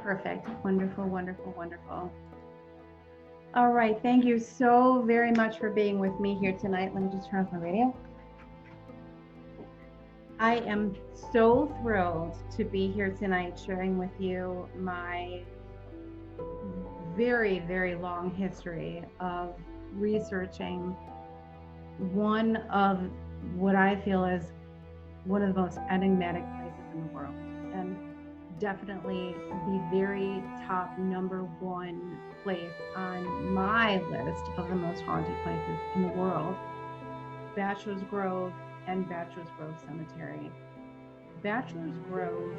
Perfect. Wonderful, wonderful, wonderful. All right. Thank you so very much for being with me here tonight. Let me just turn off my radio. I am so thrilled to be here tonight sharing with you my very, very long history of researching one of what I feel is one of the most enigmatic places in the world, and definitely the very top #1 place on my list of the most haunted places in the world, Bachelor's Grove and Bachelor's Grove Cemetery. Bachelor's Grove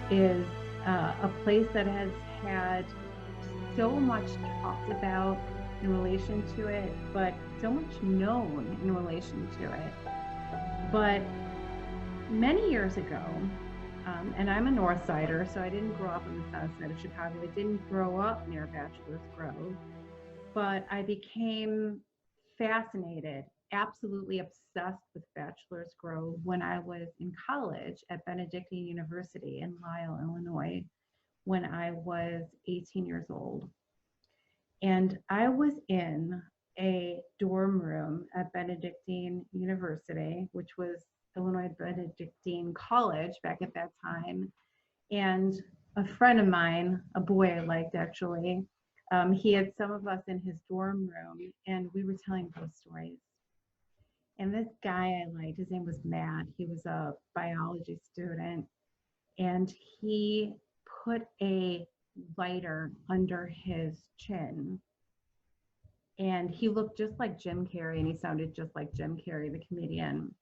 is a place that has had so much talked about in relation to it, but so much known in relation to it. But many years ago, and I'm a North Sider, so I didn't grow up on the South Side of Chicago. I didn't grow up near Bachelor's Grove, but I became fascinated, absolutely obsessed with Bachelor's Grove when I was in college at Benedictine University in Lisle, Illinois, when I was 18 years old. And I was in a dorm room at Benedictine University, which was Illinois Benedictine College back at that time. And a friend of mine, a boy I liked actually, he had some of us in his dorm room and we were telling ghost stories. And this guy I liked, his name was Matt. He was a biology student and he put a lighter under his chin. And he looked just like Jim Carrey and he sounded just like Jim Carrey, the comedian.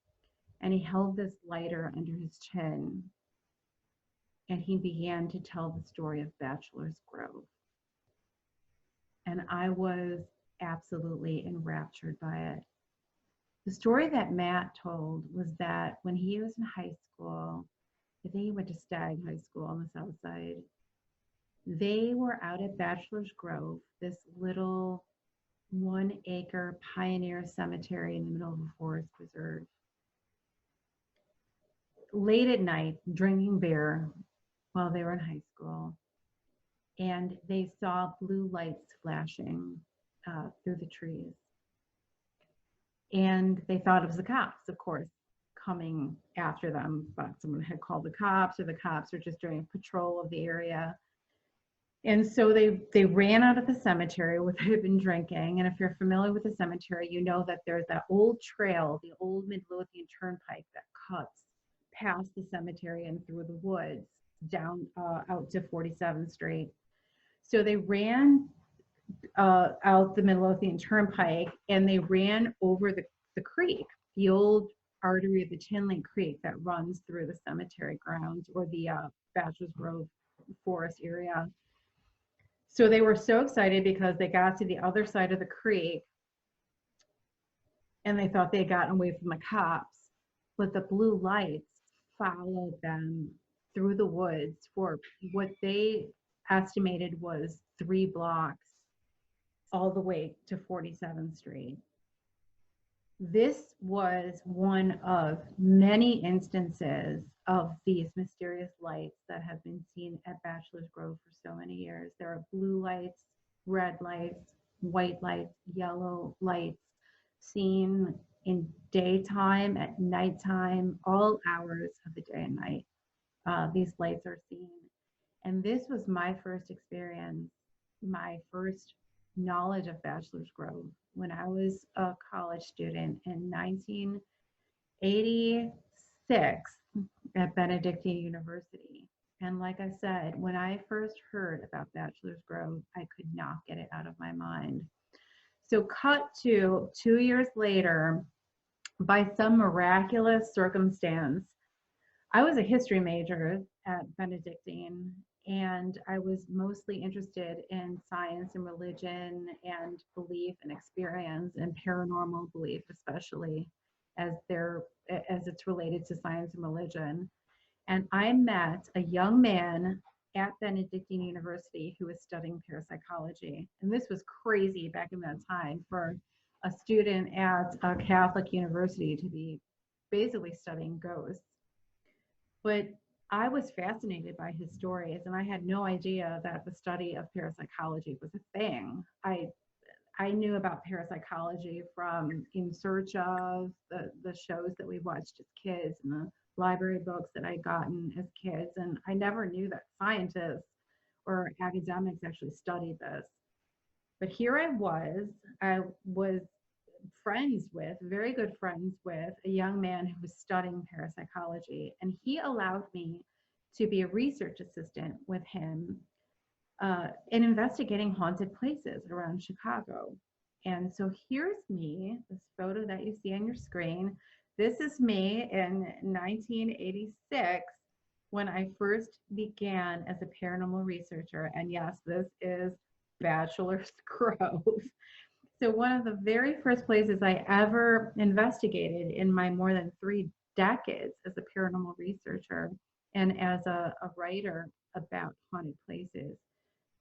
And he held this lighter under his chin and he began to tell the story of Bachelor's Grove. And I was absolutely enraptured by it. The story that Matt told was that when he was in high school, I think he went to Stagg High School on the South Side, they were out at Bachelor's Grove, this little 1-acre pioneer cemetery in the middle of a forest preserve. Late at night, drinking beer while they were in high school, and they saw blue lights flashing through the trees. And they thought it was the cops, of course, coming after them, but someone had called the cops or the cops were just doing a patrol of the area. And so they ran out of the cemetery where they had been drinking. And if you're familiar with the cemetery, you know that there's that old trail, the old Melodeon Turnpike that cuts past the cemetery and through the woods down out to 47th Street. So they ran out the Melodeon Turnpike and they ran over the creek, the old artery of the Tinley Creek that runs through the cemetery grounds or the Bachelor's Grove forest area. So they were so excited because they got to the other side of the creek and they thought they had gotten away from the cops, but the blue lights followed them through the woods for what they estimated was 3 blocks all the way to 47th Street. This was one of many instances of these mysterious lights that have been seen at Bachelor's Grove for so many years. There are blue lights, red lights, white lights, yellow lights seen in daytime, at nighttime, all hours of the day and night. These lights are seen. And this was my first experience, my first knowledge of Bachelor's Grove when I was a college student in 1986 at Benedictine University. And like I said, when I first heard about Bachelor's Grove, I could not get it out of my mind. So cut to 2 years later, by some miraculous circumstance, I was a history major at Benedictine, and I was mostly interested in science and religion and belief and experience and paranormal belief, especially as it's related to science and religion. And I met a young man at Benedictine University who was studying parapsychology. And this was crazy back in that time for a student at a Catholic university to be basically studying ghosts. But I was fascinated by his stories, and I had no idea that the study of parapsychology was a thing. I knew about parapsychology from In Search of, the shows that we watched as kids, and the library books that I'd gotten as kids, and I never knew that scientists or academics actually studied this. But here I was friends with, very good friends with, a young man who was studying parapsychology, and he allowed me to be a research assistant with him in investigating haunted places around Chicago. And so here's me, this photo that you see on your screen. This is me in 1986 when I first began as a paranormal researcher. And yes, this is Bachelor's Grove. So one of the very first places I ever investigated in my more than 3 decades as a paranormal researcher and as a writer about haunted places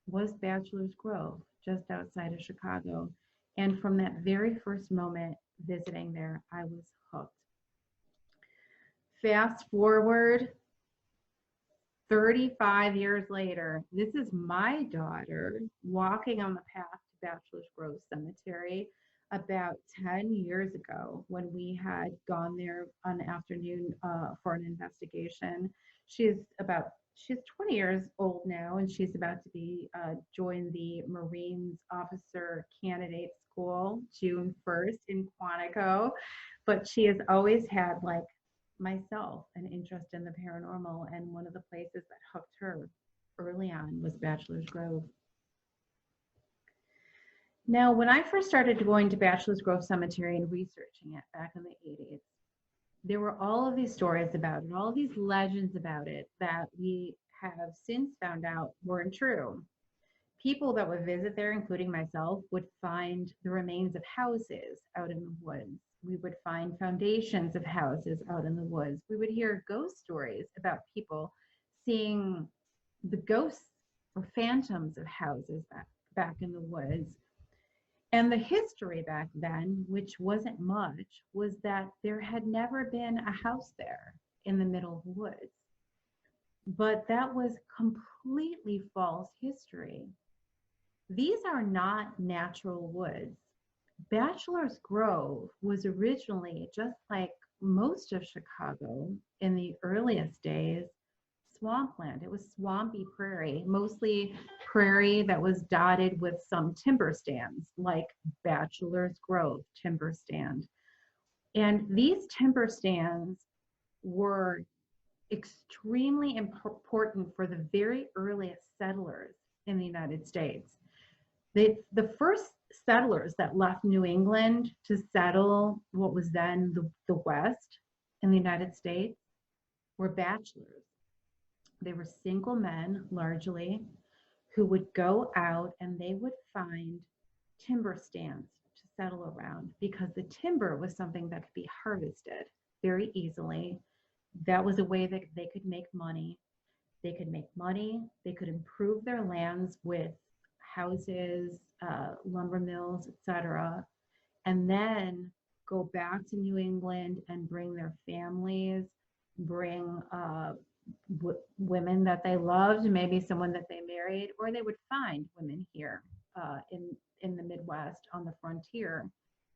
was Bachelor's Grove, just outside of Chicago. And from that very first moment visiting there, I was hooked. Fast forward 35 years later, this is my daughter walking on the path to Bachelor's Grove Cemetery about 10 years ago when we had gone there on an afternoon for an investigation. She's 20 years old now, and she's about to be join the Marines Officer Candidate School June 1st in Quantico. But she has always had, like myself, an interest in the paranormal, and one of the places that hooked her early on was Bachelor's Grove. Now, when I first started going to Bachelor's Grove Cemetery and researching it back in the 80s, there were all of these stories about it, all of these legends about it that we have since found out weren't true. People that would visit there, including myself, would find the remains of houses out in the woods. We would find foundations of houses out in the woods. We would hear ghost stories about people seeing the ghosts or phantoms of houses back in the woods. And the history back then, which wasn't much, was that there had never been a house there in the middle of the woods. But that was completely false history. These are not natural woods. Bachelor's Grove was originally, just like most of Chicago in the earliest days, swampland. It was swampy prairie, mostly prairie that was dotted with some timber stands, like Bachelor's Grove timber stand. And these timber stands were extremely important for the very earliest settlers in the United States. The first settlers that left New England to settle what was then the West in the United States were bachelors. They were single men, largely, who would go out and they would find timber stands to settle around, because the timber was something that could be harvested very easily. That was a way that they could make money. They could improve their lands with houses, lumber mills, etc., and then go back to New England and bring their families, bring women that they loved, maybe someone that they married, or they would find women here in the Midwest on the frontier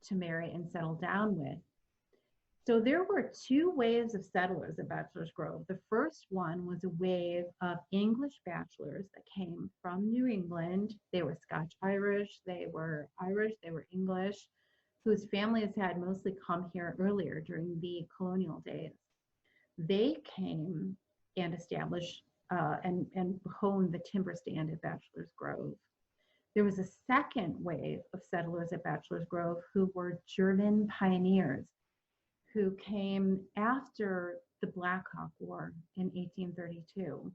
to marry and settle down with. So there were two waves of settlers at Bachelor's Grove. The first one was a wave of English bachelors that came from New England. They were Scotch-Irish, they were English, whose families had mostly come here earlier during the colonial days. They came and established and honed the timber stand at Bachelor's Grove. There was a second wave of settlers at Bachelor's Grove who were German pioneers who came after the Black Hawk War in 1832.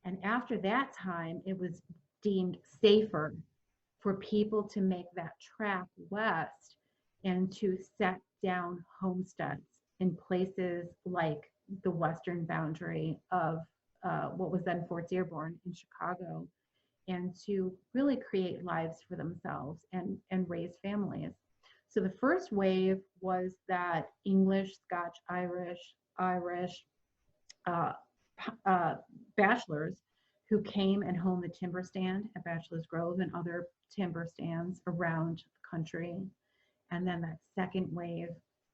And after that time, it was deemed safer for people to make that trek west and to set down homesteads in places like the western boundary of what was then Fort Dearborn in Chicago, and to really create lives for themselves and raise families. So the first wave was that English, Scotch, Irish, bachelors who came and homed the timber stand at Bachelor's Grove and other timber stands around the country. And then that second wave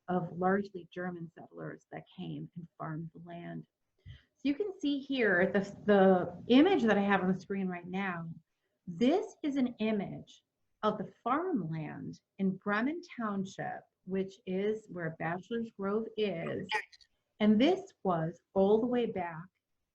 of largely German settlers that came and farmed the land. So you can see here the image that I have on the screen right now. This is an image of the farmland in Bremen Township, which is where Bachelor's Grove is. And this was all the way back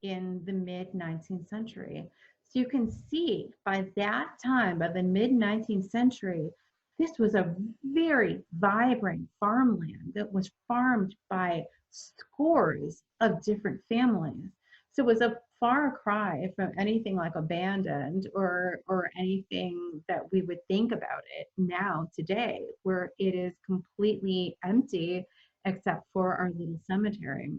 in the mid-19th century. So you can see by that time, by the mid-19th century, this was a very vibrant farmland that was farmed by scores of different families. So it was a far cry from anything like Abandoned or anything that we would think about it now today, where it is completely empty except for our little cemetery.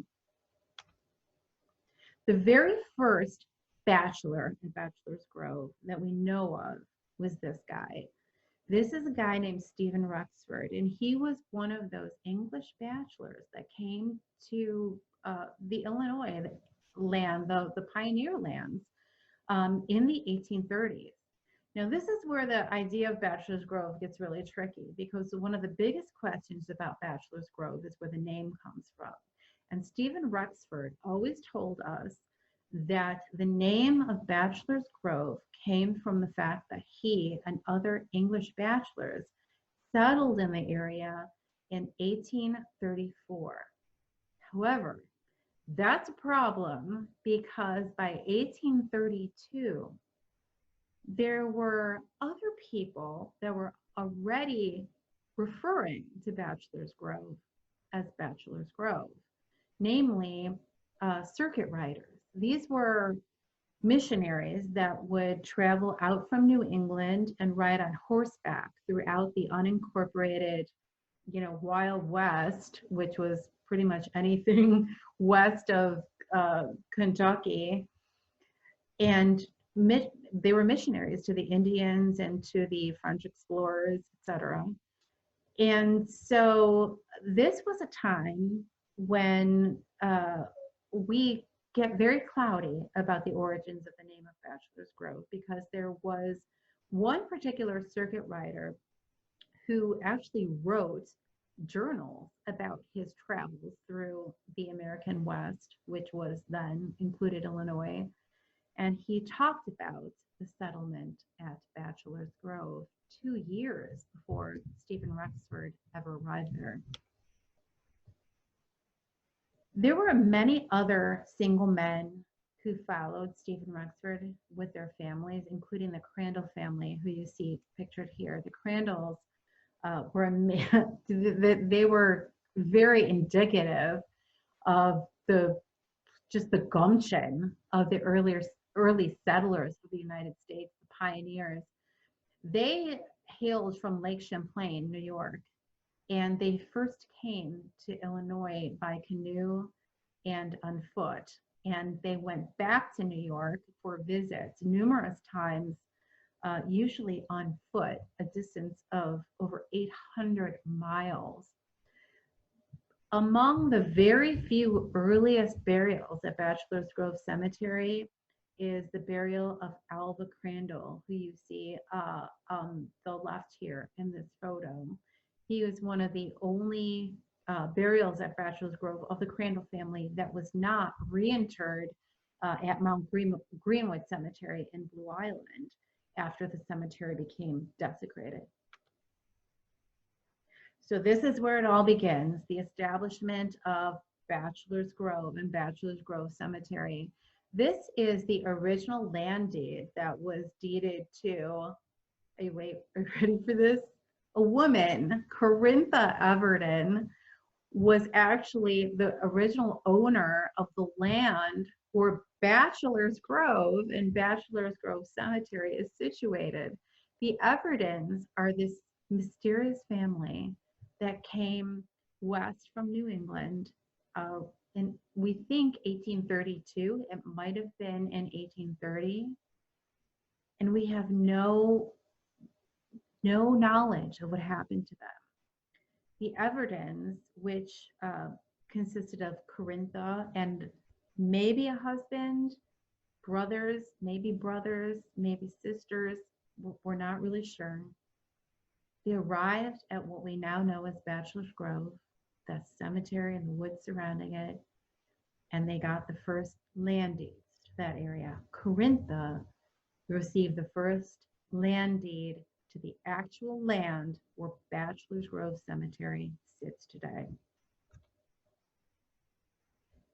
The very first bachelor in Bachelor's Grove that we know of was this guy. This is a guy named Stephen Rexford, and he was one of those English bachelors that came to the Illinois land, the pioneer lands, in the 1830s. Now, this is where the idea of Bachelor's Grove gets really tricky, because one of the biggest questions about Bachelor's Grove is where the name comes from. And Stephen Rexford always told us that the name of Bachelor's Grove came from the fact that he and other English bachelors settled in the area in 1834. However, that's a problem because by 1832, there were other people that were already referring to Bachelor's Grove as Bachelor's Grove, namely circuit riders. These were missionaries that would travel out from New England and ride on horseback throughout the unincorporated, Wild West, which was pretty much anything west of Kentucky. And they were missionaries to the Indians and to the French explorers, etc. And so this was a time when we get very cloudy about the origins of the name of Bachelor's Grove, because there was one particular circuit rider who actually wrote journals about his travels through the American West, which was then included Illinois. And he talked about the settlement at Bachelor's Grove 2 years before Stephen Rexford ever arrived there. There were many other single men who followed Stephen Rexford with their families, including the Crandall family, who you see pictured here. The Crandalls they were very indicative of the gumption of the early settlers of the United States, the pioneers. They hailed from Lake Champlain, New York, and they first came to Illinois by canoe and on foot. And they went back to New York for visits numerous times, usually on foot, a distance of over 800 miles. Among the very few earliest burials at Bachelor's Grove Cemetery is the burial of Alba Crandall, who you see on the left here in this photo. He was one of the only burials at Bachelor's Grove of the Crandall family that was not reinterred at Mount Greenwood Cemetery in Blue Island after the cemetery became desecrated. So this is where it all begins, the establishment of Bachelor's Grove and Bachelor's Grove Cemetery. This is the original land deed that was deeded to, are you ready for this? A woman, Corintha Everton, was actually the original owner of the land where Bachelor's Grove and Bachelor's Grove Cemetery is situated. The Evertons are this mysterious family that came west from New England in, we think, 1832. It might have been in 1830. And we have no knowledge of what happened to them. The Evertons, which consisted of Corintha and maybe a husband, brothers, maybe sisters. We're not really sure. They arrived at what we now know as Bachelor's Grove, that cemetery and the woods surrounding it, and they got the first land deeds to that area. Corintha received the first land deed to the actual land where Bachelor's Grove Cemetery sits today.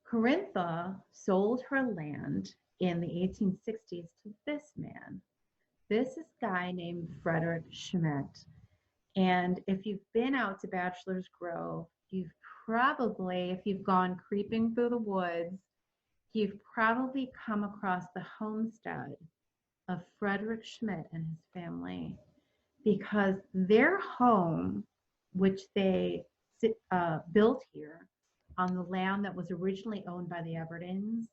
Corintha sold her land in the 1860s to this man. This is a guy named Frederick Schmidt. And if you've been out to Bachelor's Grove, you've probably, if you've gone creeping through the woods, you've probably come across the homestead of Frederick Schmidt and his family, because their home, which they built here on the land that was originally owned by the Evertons,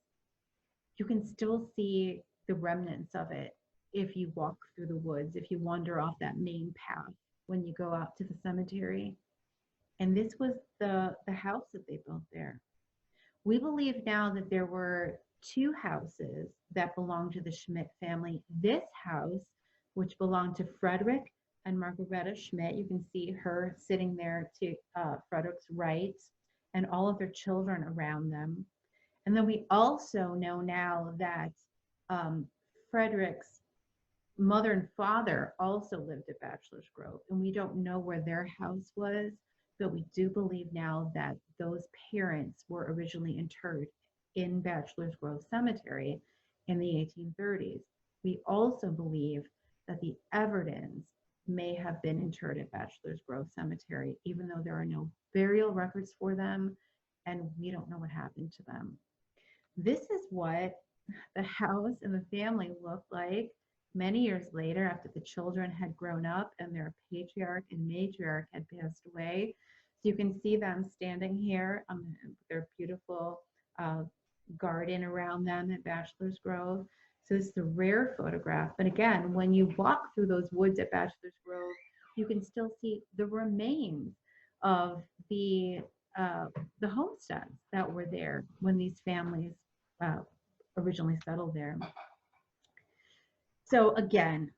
you can still see the remnants of it if you walk through the woods, if you wander off that main path when you go out to the cemetery. And this was the house that they built there. We believe now that there were two houses that belonged to the Schmidt family. This house, which belonged to Frederick and Margareta Schmidt, you can see her sitting there to Frederick's right, and all of their children around them. And then we also know now that Frederick's mother and father also lived at Bachelor's Grove, and we don't know where their house was, but we do believe now that those parents were originally interred in Bachelor's Grove Cemetery in the 1830s. We also believe that the Evertons may have been interred at Bachelor's Grove Cemetery, even though there are no burial records for them, and we don't know what happened to them. This is what the house and the family looked like many years later, after the children had grown up and their patriarch and matriarch had passed away. So you can see them standing here, their beautiful garden around them at Bachelor's Grove. So this is a rare photograph. But again, when you walk through those woods at Bachelor's Grove, you can still see the remains of the homesteads that were there when these families originally settled there. So again,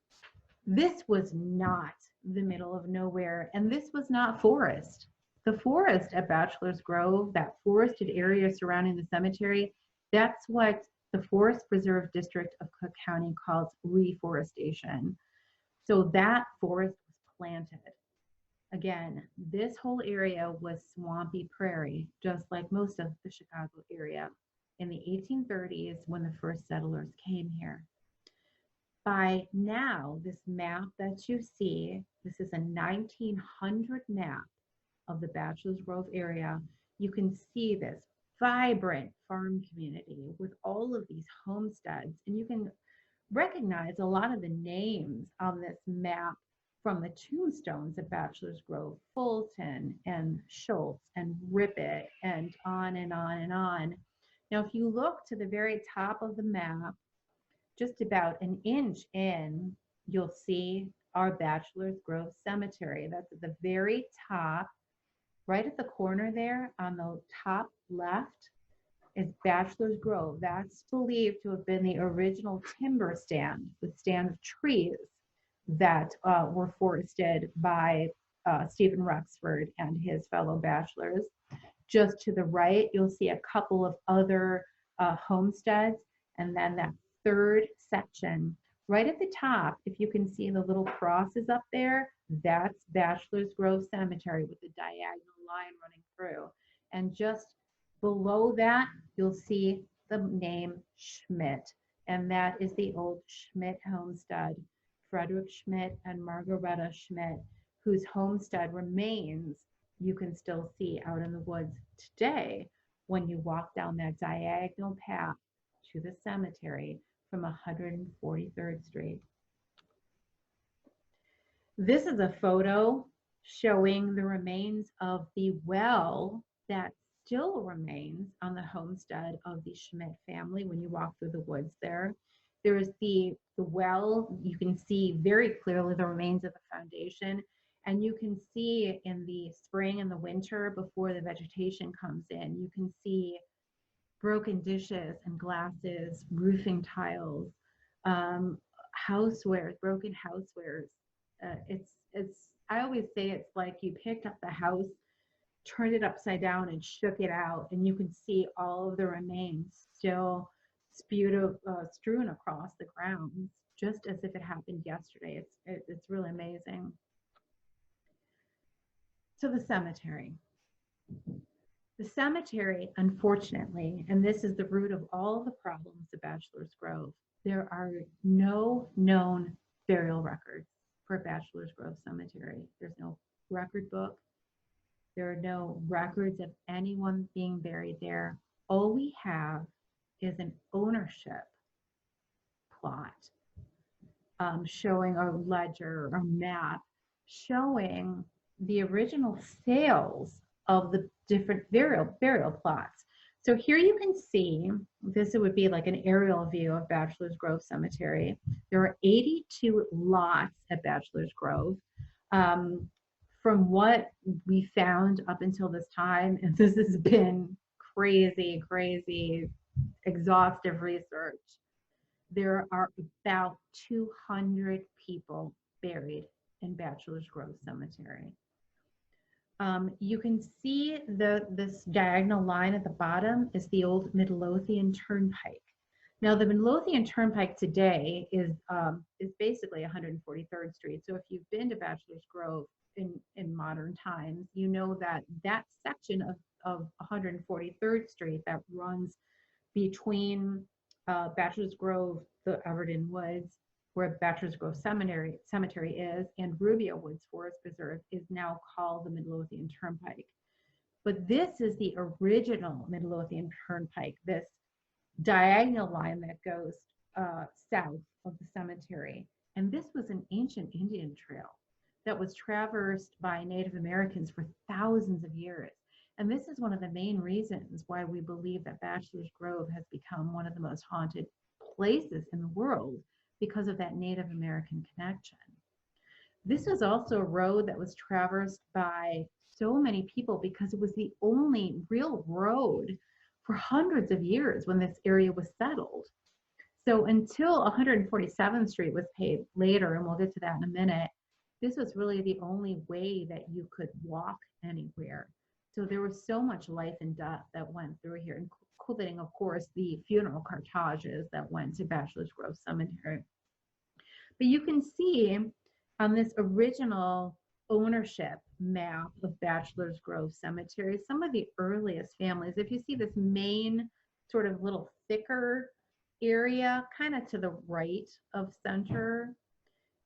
this was not the middle of nowhere, and this was not forest. The forest at Bachelor's Grove, that forested area surrounding the cemetery, that's what the Forest Preserve District of Cook County calls reforestation. So that forest was planted. Again, this whole area was swampy prairie, just like most of the Chicago area in the 1830s when the first settlers came here. By now, this map that you see, this is a 1900 map of the Bachelor's Grove area. You can see this vibrant farm community with all of these homesteads, and you can recognize a lot of the names on this map from the tombstones at Bachelor's Grove: Fulton and Schultz and Rippet, and on and on and on. Now, if you look to the very top of the map, just about an inch in, you'll see our Bachelor's Grove Cemetery. That's at the very top, right at the corner there on the top left is Bachelor's Grove. That's believed to have been the original timber stand, the stand of trees that were forested by Stephen Rexford and his fellow bachelors. Just to the right, you'll see a couple of other homesteads, and then that third section right at the top, if you can see the little crosses up there, that's Bachelor's Grove Cemetery with the diagonal line running through. And just below that, you'll see the name Schmidt, and that is the old Schmidt homestead, Frederick Schmidt and Margareta Schmidt, whose homestead remains you can still see out in the woods today when you walk down that diagonal path to the cemetery from 143rd Street. This is a photo showing the remains of the well that still remains on the homestead of the Schmidt family when you walk through the woods there. There is the well, you can see very clearly the remains of the foundation, and you can see in the spring and the winter before the vegetation comes in, you can see broken dishes and glasses, roofing tiles, housewares, broken housewares. It's. I always say it's like you picked up the house, turned it upside down, and shook it out, and you can see all of the remains still strewn across the grounds, just as if it happened yesterday. It's really amazing. So the cemetery. The cemetery, unfortunately, and this is the root of all the problems of Bachelor's Grove, there are no known burial records for Bachelor's Grove Cemetery. There's no record book. There are no records of anyone being buried there. All we have is an ownership plot showing a ledger or map showing the original sales of the different burial plots. So here you can see, this would be like an aerial view of Bachelor's Grove Cemetery. There are 82 lots at Bachelor's Grove. From what we found up until this time, and this has been crazy, exhaustive research, there are about 200 people buried in Bachelor's Grove Cemetery. You can see this diagonal line at the bottom is the old Midlothian Turnpike. Now, the Midlothian Turnpike today is basically 143rd Street. So if you've been to Bachelor's Grove in modern times, you know that that section of 143rd Street that runs between Bachelor's Grove, the Everton Woods, where Bachelor's Grove Cemetery is, and Rubio Woods Forest Preserve is now called the Midlothian Turnpike. But this is the original Midlothian Turnpike, this diagonal line that goes south of the cemetery. And this was an ancient Indian trail that was traversed by Native Americans for thousands of years. And this is one of the main reasons why we believe that Bachelor's Grove has become one of the most haunted places in the world, because of that Native American connection. This was also a road that was traversed by so many people because it was the only real road for hundreds of years when this area was settled. So until 147th Street was paved later, and we'll get to that in a minute, this was really the only way that you could walk anywhere. So there was so much life and death that went through here, including, of course, the funeral cortèges that went to Bachelor's Grove Cemetery. But you can see on this original ownership map of Bachelor's Grove Cemetery some of the earliest families. If you see this main sort of little thicker area, kind of to the right of center,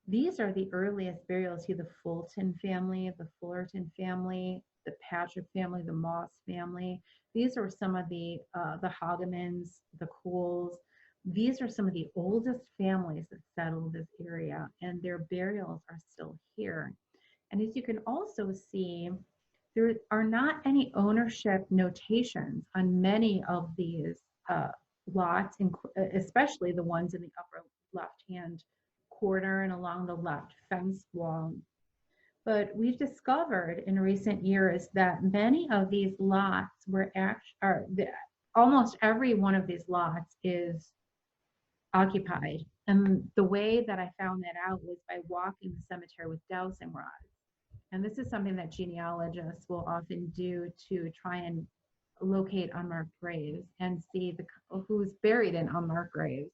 these are the earliest burials. See the Fulton family, the Fullerton family, the Patrick family, the Moss family. These are some of the Hagemans, the Cools. These are some of the oldest families that settled this area, and their burials are still here. And as you can also see, there are not any ownership notations on many of these lots, especially the ones in the upper left-hand corner and along the left fence wall. But we've discovered in recent years that many of these lots were almost every one of these lots is occupied. And the way that I found that out was by walking the cemetery with dowsing rods. And this is something that genealogists will often do to try and locate unmarked graves and see who's buried in unmarked graves.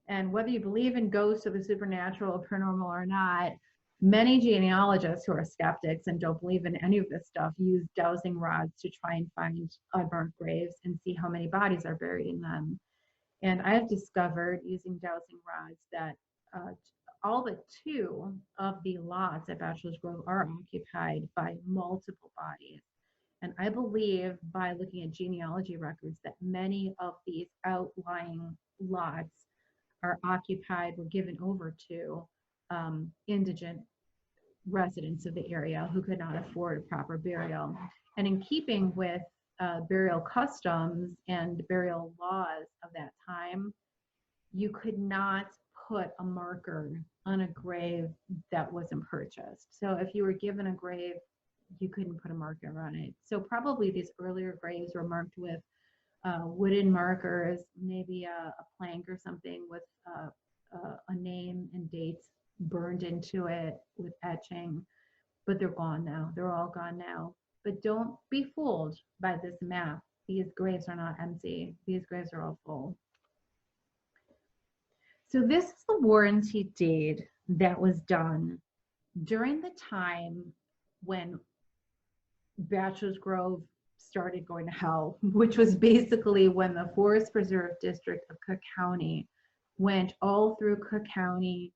And whether you believe in ghosts or the supernatural or paranormal or not, many genealogists who are skeptics and don't believe in any of this stuff use dowsing rods to try and find unmarked graves and see how many bodies are buried in them. And I have discovered using dowsing rods that all but 2 of the lots at Bachelor's Grove are occupied by multiple bodies. And I believe by looking at genealogy records that many of these outlying lots are occupied, were given over to indigent residents of the area who could not afford proper burial. And in keeping with burial customs and burial laws of that time, you could not put a marker on a grave that wasn't purchased. So if you were given a grave, you couldn't put a marker on it. So probably these earlier graves were marked with wooden markers, maybe a plank or something with a name and dates burned into it with etching, but they're gone now. They're all gone now. But don't be fooled by this map. These graves are not empty. These graves are all full. So this is the warranty deed that was done during the time when Bachelor's Grove started going to hell, which was basically when the Forest Preserve District of Cook County went all through Cook County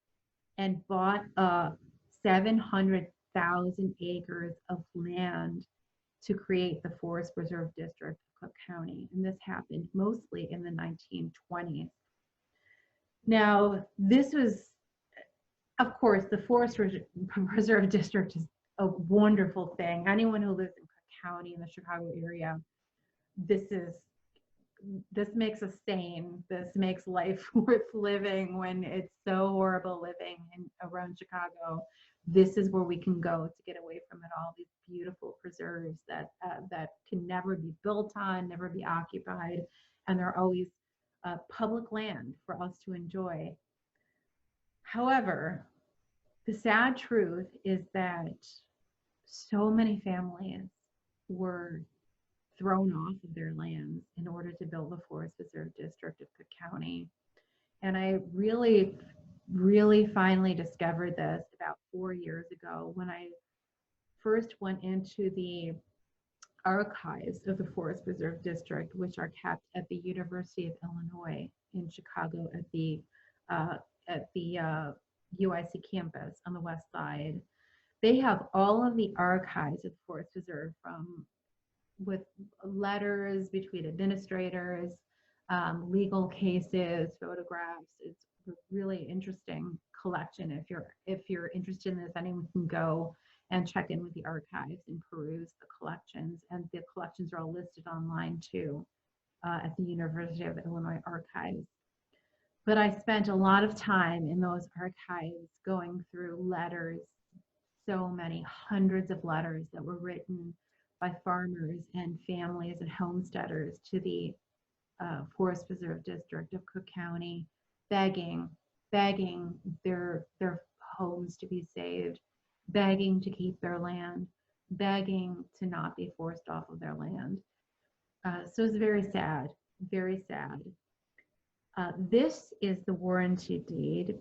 and bought up 700,000 acres of land to create the Forest Preserve District of Cook County. And this happened mostly in the 1920s. Now, this was, of course, the Forest Preserve District is a wonderful thing. Anyone who lives in Cook County in the Chicago area, this makes us sane. This makes life worth living when it's so horrible living around Chicago. This is where we can go to get away from it all. These beautiful preserves that can never be built on, never be occupied, and they're always public land for us to enjoy. However, the sad truth is that so many families were thrown off of their lands in order to build the Forest Preserve District of Cook County. And I really, really finally discovered this about 4 years ago when I first went into the archives of the Forest Preserve District, which are kept at the University of Illinois in Chicago at the UIC campus on the west side. They have all of the archives of the Forest Preserve with letters between administrators, legal cases, photographs. It's a really interesting collection. If you're interested in this, anyone can go and check in with the archives and peruse the collections. And the collections are all listed online too at the University of Illinois Archives. But I spent a lot of time in those archives going through letters, so many hundreds of letters that were written by farmers and families and homesteaders to the Forest Preserve District of Cook County, begging their homes to be saved, begging to keep their land, begging to not be forced off of their land. So it's very sad, very sad. This is the warranty deed,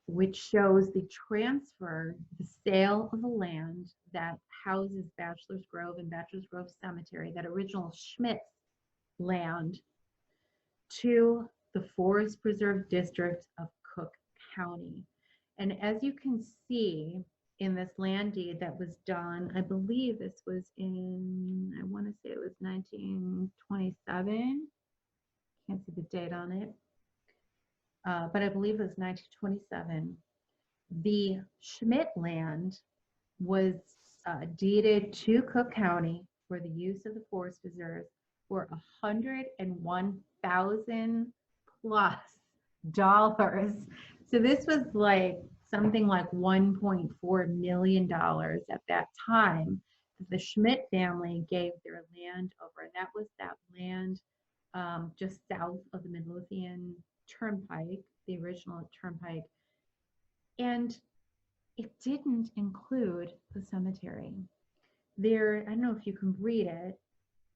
which shows the transfer, the sale of the land that houses Bachelor's Grove and Bachelor's Grove Cemetery, that original Schmidt's land, to the Forest Preserve District of Cook County. And as you can see in this land deed that was done, I believe this was in, I want to say it was 1927. Can't see the date on it. But I believe it was 1927. The Schmidt land was deeded to Cook County for the use of the Forest Preserve for $101,000 plus. So this was like something like $1.4 million at that time. The Schmidt family gave their land over, and that was that land just south of the Melodeon Turnpike, the original Turnpike. And it didn't include the cemetery. There, I don't know if you can read it,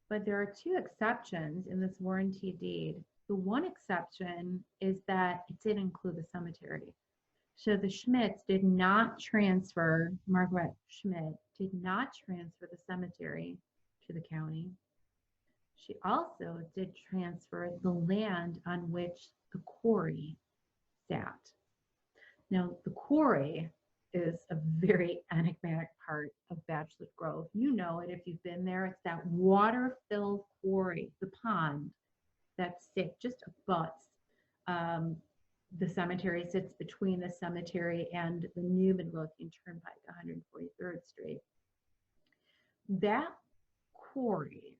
but there are two exceptions in this warranty deed. The one exception is that it didn't include the cemetery. So the Schmidts did not transfer, Margaret Schmidt did not transfer the cemetery to the county. She also did transfer the land on which the quarry sat. Now, the quarry is a very enigmatic part of Bachelor's Grove. You know it if you've been there. It's that water-filled quarry, the pond that sits just abuts the cemetery, sits between the cemetery and the new Midlothian Turnpike, 143rd Street. That quarry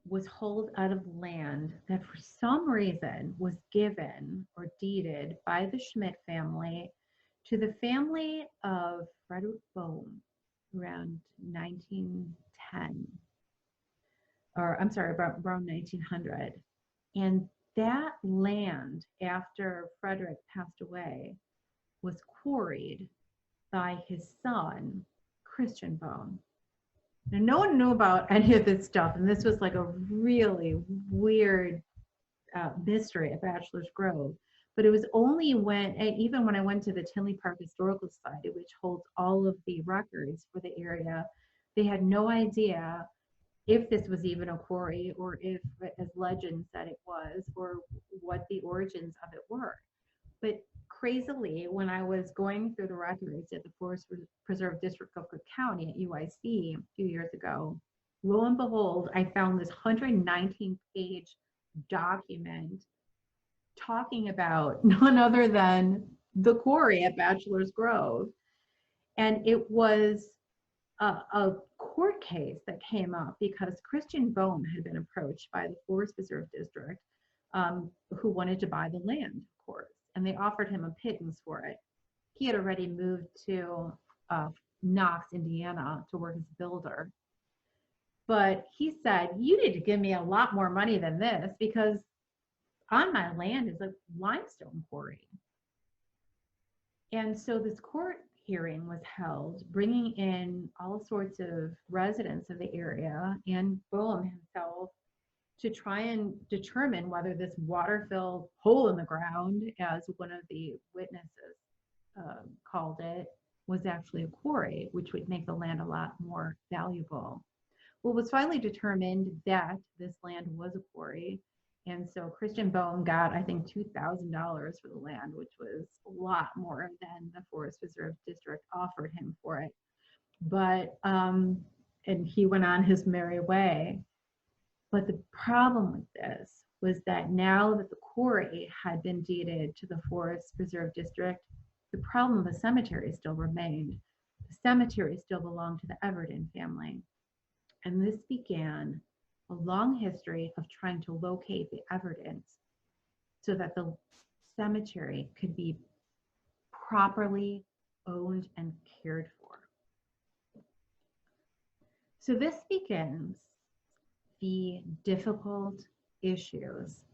was hauled out of land that for some reason was given or deeded by the Schmidt family to the family of Frederick Bohm around 1910. or I'm sorry, around 1900. And that land, after Frederick passed away, was quarried by his son, Christian Bone. Now, no one knew about any of this stuff, and this was like a really weird mystery at Bachelor's Grove. But it was only when, even when I went to the Tinley Park Historical Society, which holds all of the records for the area, they had no idea if this was even a quarry, or if, as legend said it was, or what the origins of it were. But crazily, when I was going through the records at the Forest Preserve District of Cook County at UIC a few years ago, lo and behold, I found this 119-page document talking about none other than the quarry at Bachelor's Grove. And it was a court case that came up because Christian Bone had been approached by the Forest Preserve District, who wanted to buy the land, of course, and they offered him a pittance for it. He had already moved to Knox, Indiana to work as a builder. But he said, you need to give me a lot more money than this, because on my land is a limestone quarry. And so this court hearing was held, bringing in all sorts of residents of the area and Boehm himself to try and determine whether this water-filled hole in the ground, as one of the witnesses called it, was actually a quarry, which would make the land a lot more valuable. Well, it was finally determined that this land was a quarry. And so Christian Boehm got, I think, $2,000 for the land, which was a lot more than the Forest Preserve District offered him for it. But, and he went on his merry way. But the problem with this was that now that the quarry had been deeded to the Forest Preserve District, the problem of the cemetery still remained. The cemetery still belonged to the Everton family. And this began a long history of trying to locate the Evertons so that the cemetery could be properly owned and cared for. So this begins the difficult issues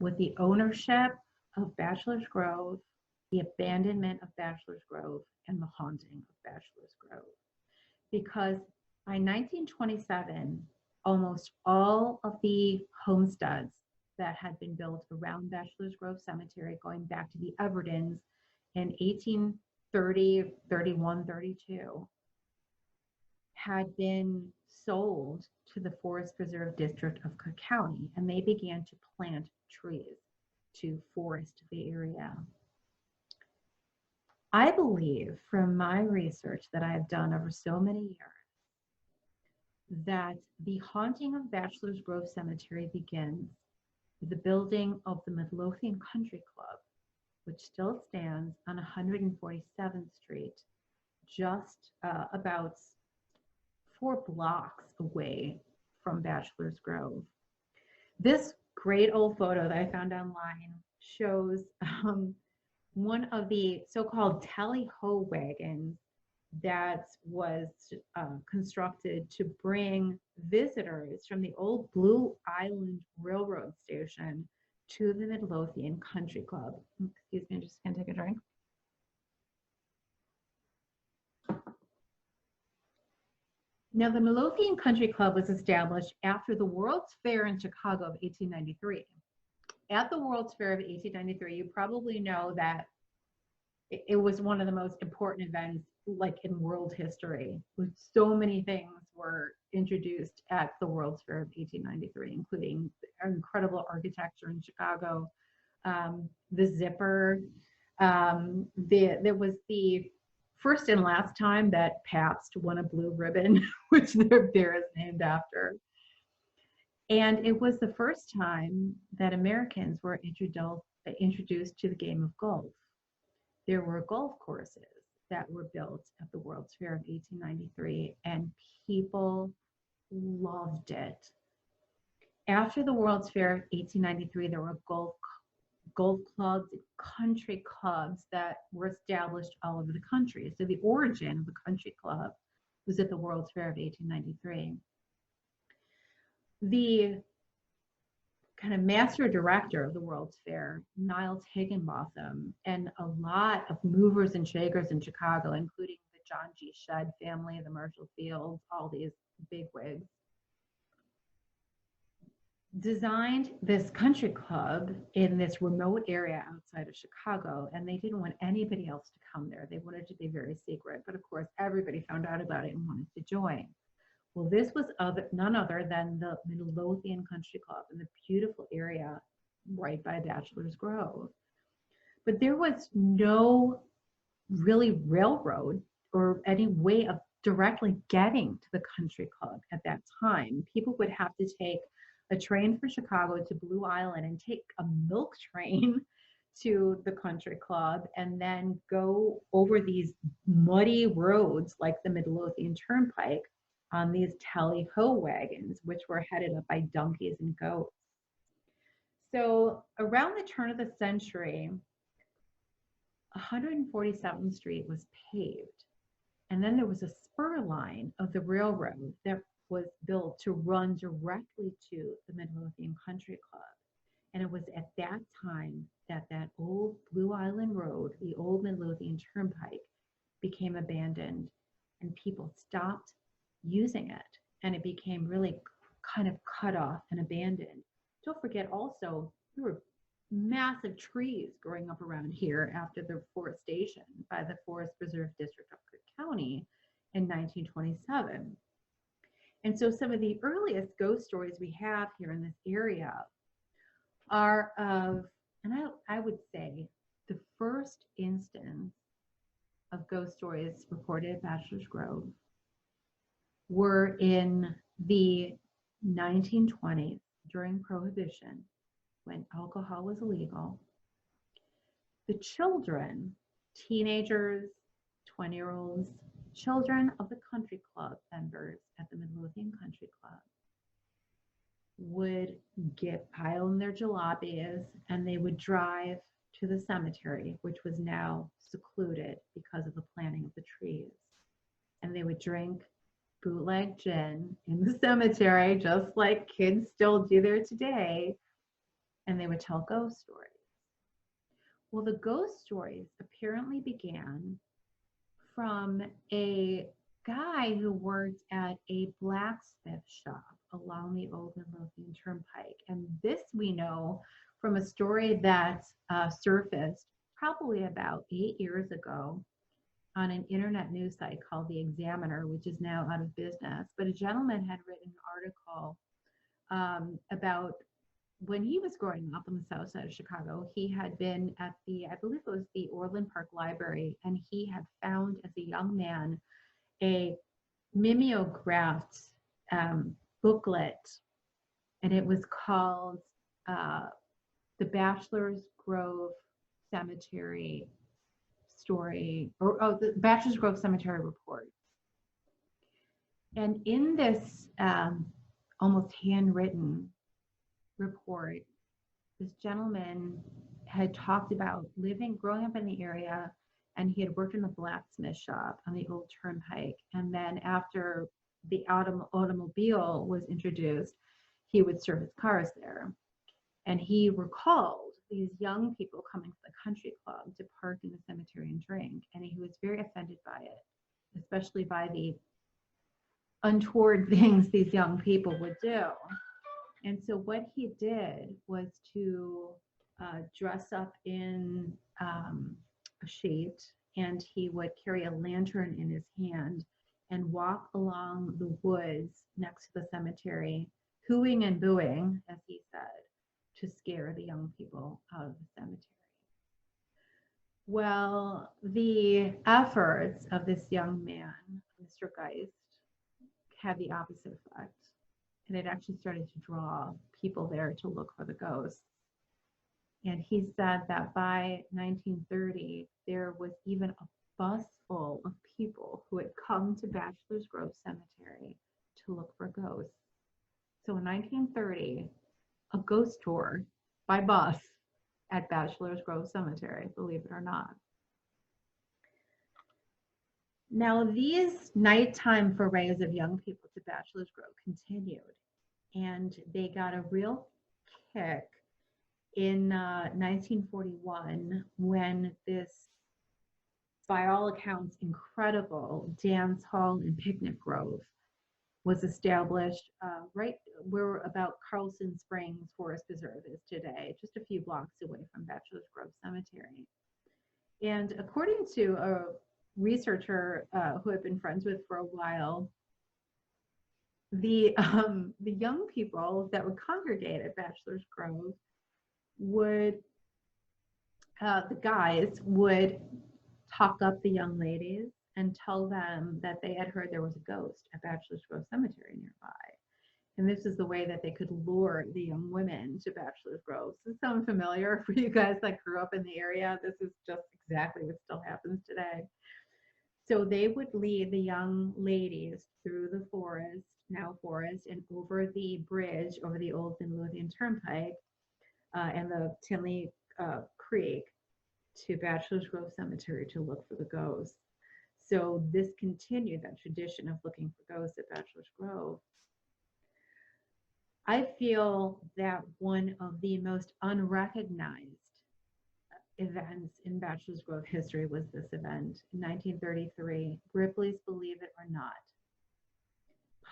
with the ownership of Bachelor's Grove, the abandonment of Bachelor's Grove, and the haunting of Bachelor's Grove. Because by 1927, almost all of the homesteads that had been built around Bachelor's Grove Cemetery, going back to the Evertons in 1830, 31, 32, had been sold to the Forest Preserve District of Cook County, and they began to plant trees to forest the area. I believe from my research that I have done over so many years that the haunting of Bachelor's Grove Cemetery begins with the building of the Melodeon Country Club, which still stands on 147th Street, just about 4 blocks away from Bachelor's Grove. This great old photo that I found online shows one of the so-called tally-ho wagons that was constructed to bring visitors from the old Blue Island Railroad Station to the Melodeon Country Club. Excuse me, I'm just gonna take a drink. Now, the Melodeon Country Club was established after the World's Fair in Chicago of 1893. At the World's Fair of 1893, you probably know that it was one of the most important events like in world history. So many things were introduced at the World's Fair of 1893, including incredible architecture in Chicago, the zipper. There was the first and last time that Pabst won a blue ribbon, which their beer is named after. And it was the first time that Americans were introduced to the game of golf. There were golf courses that were built at the World's Fair of 1893, and people loved it. After the World's Fair of 1893, there were golf clubs, country clubs that were established all over the country. So the origin of the country club was at the World's Fair of 1893. The kind of master director of the World's Fair, Niles Higginbotham, and a lot of movers and shakers in Chicago, including the John G. Shedd family, the Marshall Fields, all these bigwigs, designed this country club in this remote area outside of Chicago, and they didn't want anybody else to come there. They wanted it to be very secret, but of course, everybody found out about it and wanted to join. Well, this was none other than the Melodeon Country Club in the beautiful area right by Bachelor's Grove. But there was no really railroad or any way of directly getting to the country club at that time. People would have to take a train from Chicago to Blue Island and take a milk train to the country club and then go over these muddy roads like the Midlothian Turnpike on these tally-ho wagons, which were headed up by donkeys and goats. So around the turn of the century, 147th Street was paved. And then there was a spur line of the railroad that was built to run directly to the Midlothian Country Club. And it was at that time that that old Blue Island Road, the old Midlothian Turnpike, became abandoned and people stopped using it. And it became really kind of cut off and abandoned. Don't forget also, there were massive trees growing up around here after the forestation by the Forest Preserve District of Cook County in 1927. And so some of the earliest ghost stories we have here in this area are of, and I would say the first instance of ghost stories reported at Bachelor's Grove were in the 1920s during Prohibition, when alcohol was illegal. The children, teenagers, 20-year-olds, children of the country club members at the Midlothian Country Club would pile in their jalopies and they would drive to the cemetery, which was now secluded because of the planting of the trees. And they would drink bootleg gin in the cemetery, just like kids still do there today. And they would tell ghost stories. Well, the ghost stories apparently began from a guy who worked at a blacksmith shop along the old Midlothian Turnpike. And this we know from a story that surfaced probably about 8 years ago on an internet news site called The Examiner, which is now out of business. But a gentleman had written an article about when he was growing up on the south side of Chicago. He had been at I believe it was the Orland Park Library, and he had found as a young man a mimeographed booklet, and it was called The Bachelor's Grove Cemetery Story, or the Bachelor's Grove Cemetery Report. And in this almost handwritten report, this gentleman had talked about growing up in the area, and he had worked in a blacksmith shop on the old turnpike. And then after the automobile was introduced, he would service cars there. And he recalled these young people coming to the country club to park in the cemetery and drink. And he was very offended by it, especially by the untoward things these young people would do. And so what he did was to dress up in a sheet, and he would carry a lantern in his hand and walk along the woods next to the cemetery, hooing and booing, as he said, to scare the young people out of the cemetery. Well, the efforts of this young man, Mr. Geist, had the opposite effect. And it actually started to draw people there to look for the ghosts. And he said that by 1930, there was even a bus full of people who had come to Bachelor's Grove Cemetery to look for ghosts. So in 1930, a ghost tour by bus at Bachelor's Grove Cemetery, believe it or not. Now, these nighttime forays of young people to Bachelor's Grove continued. and they got a real kick in 1941 when this, by all accounts, incredible dance hall and picnic grove was established right where about Carlson Springs Forest Preserve is today, just a few blocks away from Bachelor's Grove Cemetery. And according to a researcher who I've been friends with for a while, the young people that would congregate at Bachelor's Grove would the guys would talk up the young ladies and tell them that they had heard there was a ghost at Bachelor's Grove Cemetery nearby. And this is the way that they could lure the young women to Bachelor's Grove. Does this sound familiar for you guys that grew up in the area? This is just exactly what still happens today. So they would lead the young ladies through the forest, now forest, and over the bridge over the old Melodeon Turnpike and the Tinley Creek to Bachelor's Grove Cemetery to look for the ghosts. So this continued that tradition of looking for ghosts at Bachelor's Grove. I feel that one of the most unrecognized events in Bachelor's Grove history was this event. In 1933, Ripley's Believe It or Not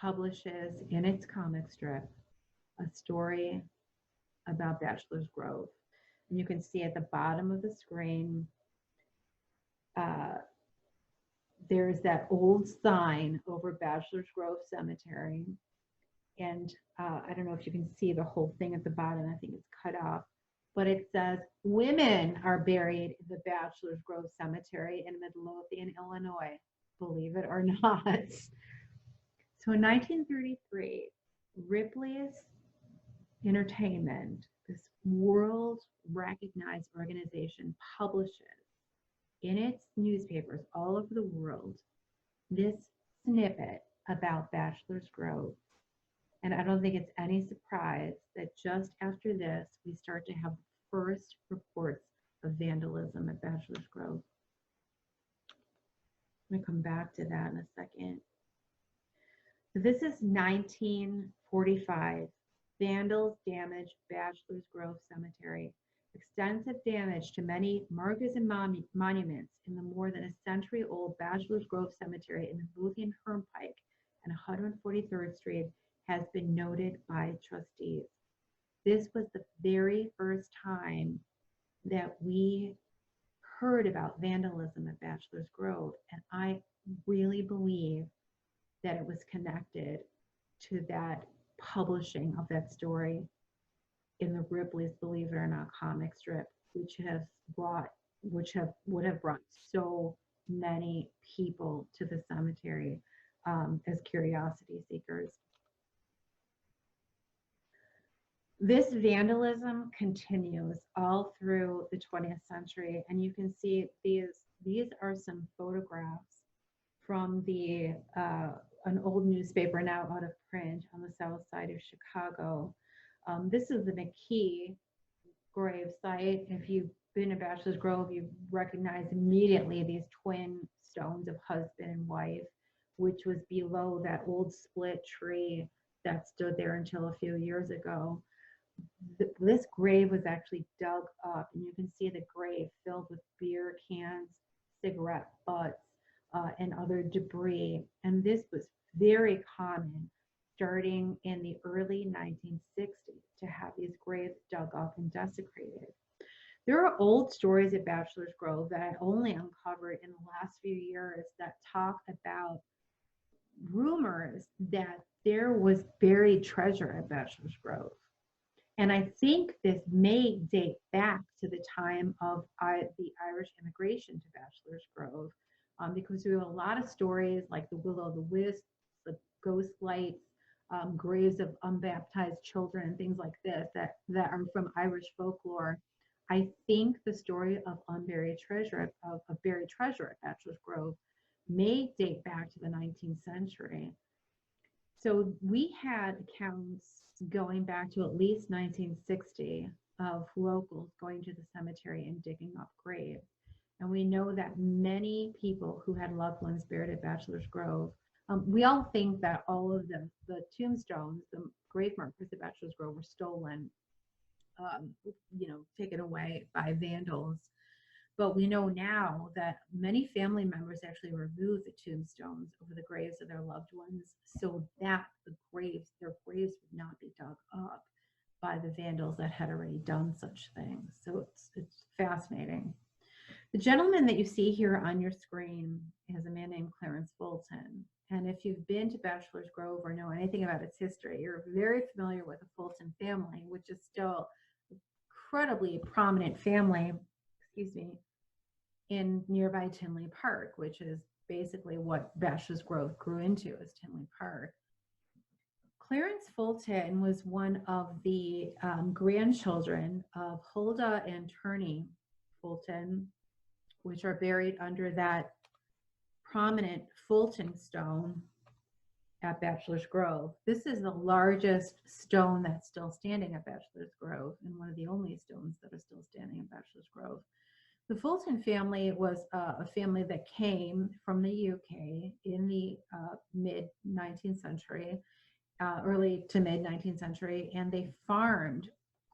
publishes in its comic strip a story about Bachelor's Grove. And you can see at the bottom of the screen, there's that old sign over Bachelor's Grove Cemetery. And I don't know if you can see the whole thing at the bottom. I think it's cut off. But it says, women are buried in the Bachelor's Grove Cemetery in Midlothian, Illinois. Believe it or not. So in 1933, Ripley's Entertainment, this world-recognized organization, publishes in its newspapers all over the world this snippet about Bachelor's Grove. And I don't think it's any surprise that just after this, we start to have the first reports of vandalism at Bachelor's Grove. I'm going to come back to that in a second. So this is 1945. Vandals damage Bachelor's Grove Cemetery. Extensive damage to many markers and monuments in the more than a century-old Bachelor's Grove Cemetery in the Midlothian Turnpike and 143rd Street has been noted by trustees. This was the very first time that we heard about vandalism at Bachelor's Grove, and I really believe that it was connected to that publishing of that story in the Ripley's Believe It or Not comic strip, which would have brought so many people to the cemetery as curiosity seekers. This vandalism continues all through the 20th century, and you can see these are some photographs from an old newspaper now out of print on the south side of Chicago. This is the Mckee Grave site. If you've been to Bachelor's Grove, you recognize immediately these twin stones of husband and wife, which was below that old split tree that stood there until a few years ago. This grave was actually dug up, and you can see the grave filled with beer cans, cigarette butts, and other debris. And this was very common starting in the early 1960s to have these graves dug up and desecrated. There are old stories at Bachelor's Grove that I only uncovered in the last few years that talk about rumors that there was buried treasure at Bachelor's Grove. And I think this may date back to the time of the Irish immigration to Bachelor's Grove, because we have a lot of stories like the Will-o'-the-Wisp, the ghost lights, graves of unbaptized children, and things like this that are from Irish folklore. I think the story of unburied treasure, of buried treasure at Bachelor's Grove, may date back to the 19th century. So we had accounts going back to at least 1960 of locals going to the cemetery and digging up graves. And we know that many people who had loved ones buried at Bachelor's Grove We all think that all of the tombstones, the grave markers at Bachelor's Grove were stolen, taken away by vandals. But we know now that many family members actually removed the tombstones over the graves of their loved ones so that their graves would not be dug up by the vandals that had already done such things. So it's fascinating. The gentleman that you see here on your screen is a man named Clarence Fulton. And if you've been to Bachelor's Grove or know anything about its history, you're very familiar with the Fulton family, which is still an incredibly prominent family, in nearby Tinley Park, which is basically what Bachelor's Grove grew into, as Tinley Park. Clarence Fulton was one of the grandchildren of Huldah and Turney Fulton, which are buried under that prominent Fulton stone at Bachelor's Grove. This is the largest stone that's still standing at Bachelor's Grove, and one of the only stones that are still standing at Bachelor's Grove. The Fulton family was a family that came from the UK in the mid-19th century, early to mid-19th century, and they farmed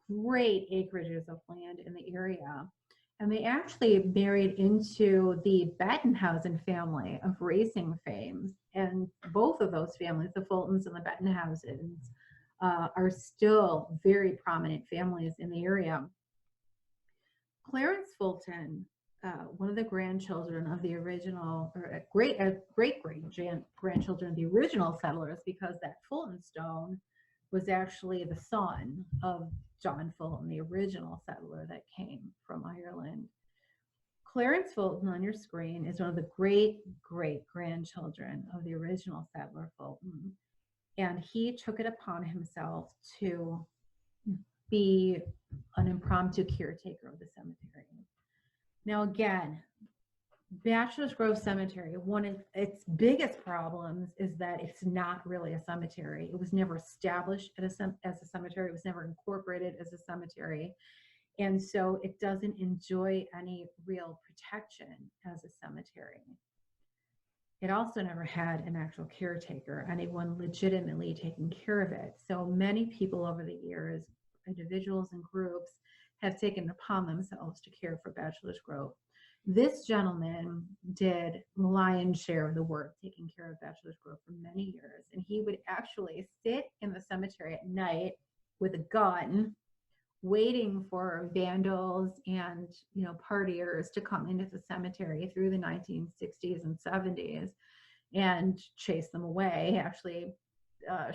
great acreages of land in the area. And they actually married into the Bettenhausen family of racing fame. And both of those families, the Fultons and the Bettenhausens, are still very prominent families in the area. Clarence Fulton, one of the grandchildren of the original, or great-great-grandchildren of the original settlers, because that Fulton stone was actually the son of John Fulton, the original settler that came from Ireland. Clarence Fulton on your screen is one of the great-great-grandchildren of the original settler Fulton, and he took it upon himself to be an impromptu caretaker of the cemetery. Now again, Bachelor's Grove Cemetery, one of its biggest problems is that it's not really a cemetery. It was never established as a cemetery. It was never incorporated as a cemetery. And so it doesn't enjoy any real protection as a cemetery. It also never had an actual caretaker, anyone legitimately taking care of it. So many people over the years, individuals and groups, have taken upon themselves to care for Bachelor's Grove. This gentleman did the lion's share of the work taking care of Bachelor's Grove for many years, and he would actually sit in the cemetery at night with a gun, waiting for vandals and partiers to come into the cemetery through the 1960s and 70s and chase them away. Actually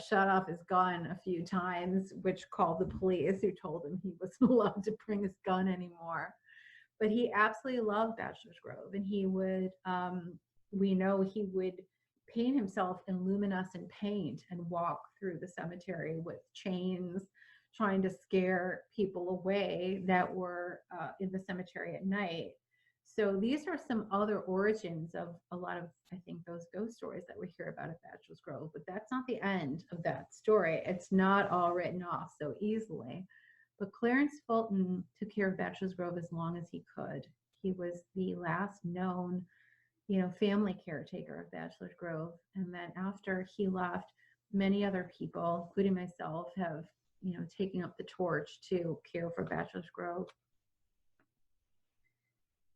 shut off his gun a few times, which called the police, who told him he wasn't allowed to bring his gun anymore. But he absolutely loved Bachelor's Grove, and he would, we know he would paint himself in luminescent paint and walk through the cemetery with chains, trying to scare people away that were in the cemetery at night. So these are some other origins of a lot of, I think, those ghost stories that we hear about at Bachelor's Grove. But that's not the end of that story. It's not all written off so easily. But Clarence Fulton took care of Bachelor's Grove as long as he could. He was the last known, family caretaker of Bachelor's Grove. And then after he left, many other people, including myself, have, taken up the torch to care for Bachelor's Grove.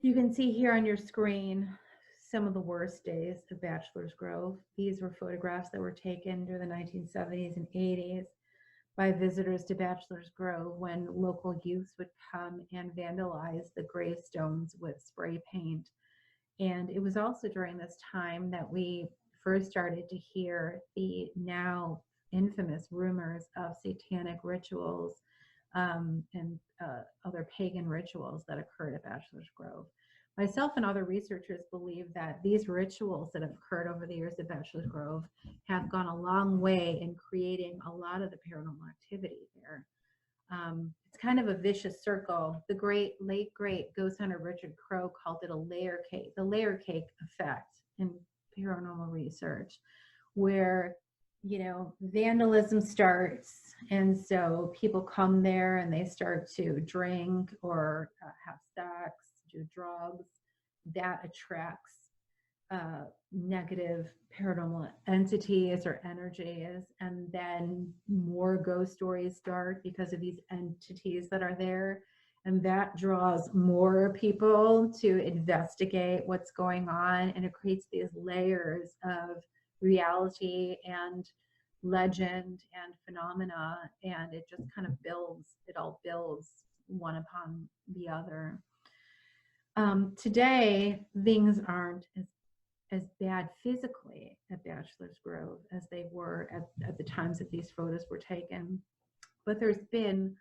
You can see here on your screen some of the worst days of Bachelor's Grove. These were photographs that were taken during the 1970s and 80s by visitors to Bachelor's Grove when local youths would come and vandalize the gravestones with spray paint. And it was also during this time that we first started to hear the now infamous rumors of satanic rituals and other pagan rituals that occurred at Bachelor's Grove. Myself and other researchers believe that these rituals that have occurred over the years at Bachelor's Grove have gone a long way in creating a lot of the paranormal activity there. It's kind of a vicious circle. The late great ghost hunter Richard Crowe called it the layer cake effect in paranormal research, where vandalism starts, and so people come there and they start to drink or have sex, do drugs. That attracts negative paranormal entities or energies, and then more ghost stories start because of these entities that are there, and that draws more people to investigate what's going on, and it creates these layers of reality and legend and phenomena, and it just kind of builds, it all builds one upon the other. Today things aren't as bad physically at Bachelor's Grove as they were at the times that these photos were taken. But there's been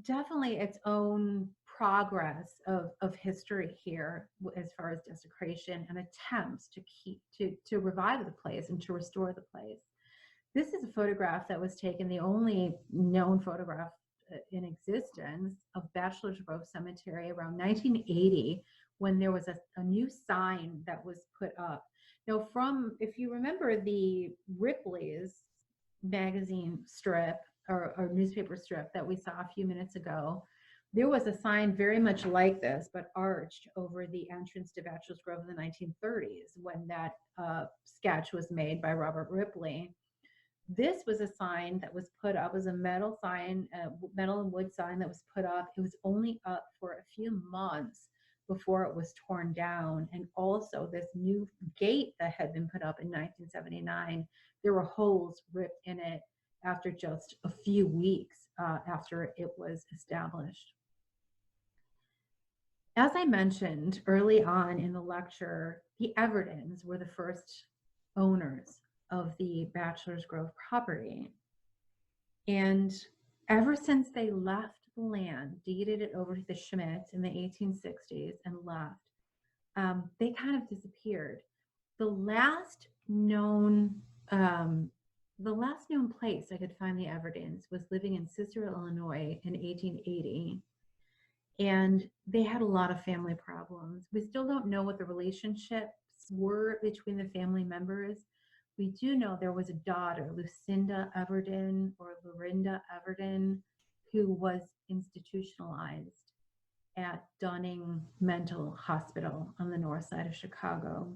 definitely its own progress of history here as far as desecration and attempts to revive the place and to restore the place. This is a photograph that was taken, the only known photograph in existence of Bachelor's Grove Cemetery around 1980, when there was a new sign that was put up. Now, if you remember the Ripley's magazine strip or newspaper strip that we saw a few minutes ago, there was a sign very much like this, but arched over the entrance to Bachelor's Grove in the 1930s when that sketch was made by Robert Ripley. This was a sign that was put up, as a metal sign, metal and wood sign that was put up. It was only up for a few months before it was torn down. And also this new gate that had been put up in 1979, there were holes ripped in it after just a few weeks after it was established. As I mentioned early on in the lecture, the Evertons were the first owners of the Bachelor's Grove property. And ever since they left the land, deeded it over to the Schmidts in the 1860s and left, they kind of disappeared. The last known place I could find the Evertons was living in Cicero, Illinois in 1880. And they had a lot of family problems. We still don't know what the relationships were between the family members. We do know there was a daughter, Lucinda Everton or Lorinda Everton, who was institutionalized at Dunning Mental Hospital on the north side of Chicago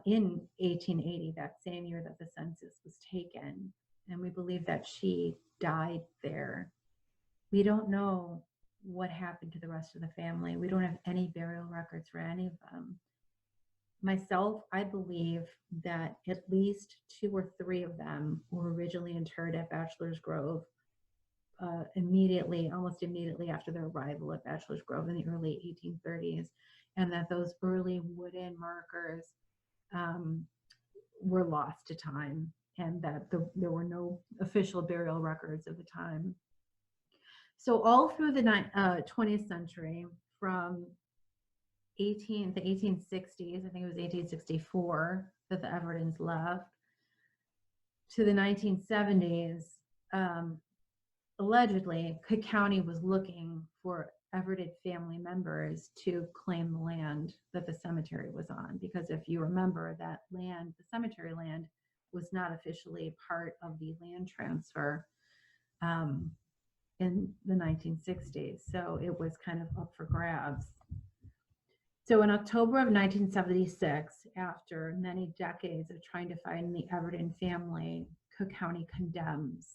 in 1880, that same year that the census was taken. And we believe that she died there. We don't know what happened to the rest of the family. We don't have any burial records for any of them. Myself, I believe that at least 2 or 3 of them were originally interred at Bachelor's Grove almost immediately after their arrival at Bachelor's Grove in the early 1830s, and that those early wooden markers were lost to time, and that there were no official burial records at the time. So all through the 20th century, from the 1860s, I think it was 1864 that the Evertons left, to the 1970s, allegedly, Cook County was looking for Everton family members to claim the land that the cemetery was on. Because if you remember, that land, the cemetery land, was not officially part of the land transfer in the 1960s. So it was kind of up for grabs. So in October of 1976, after many decades of trying to find the Everton family, Cook County condemns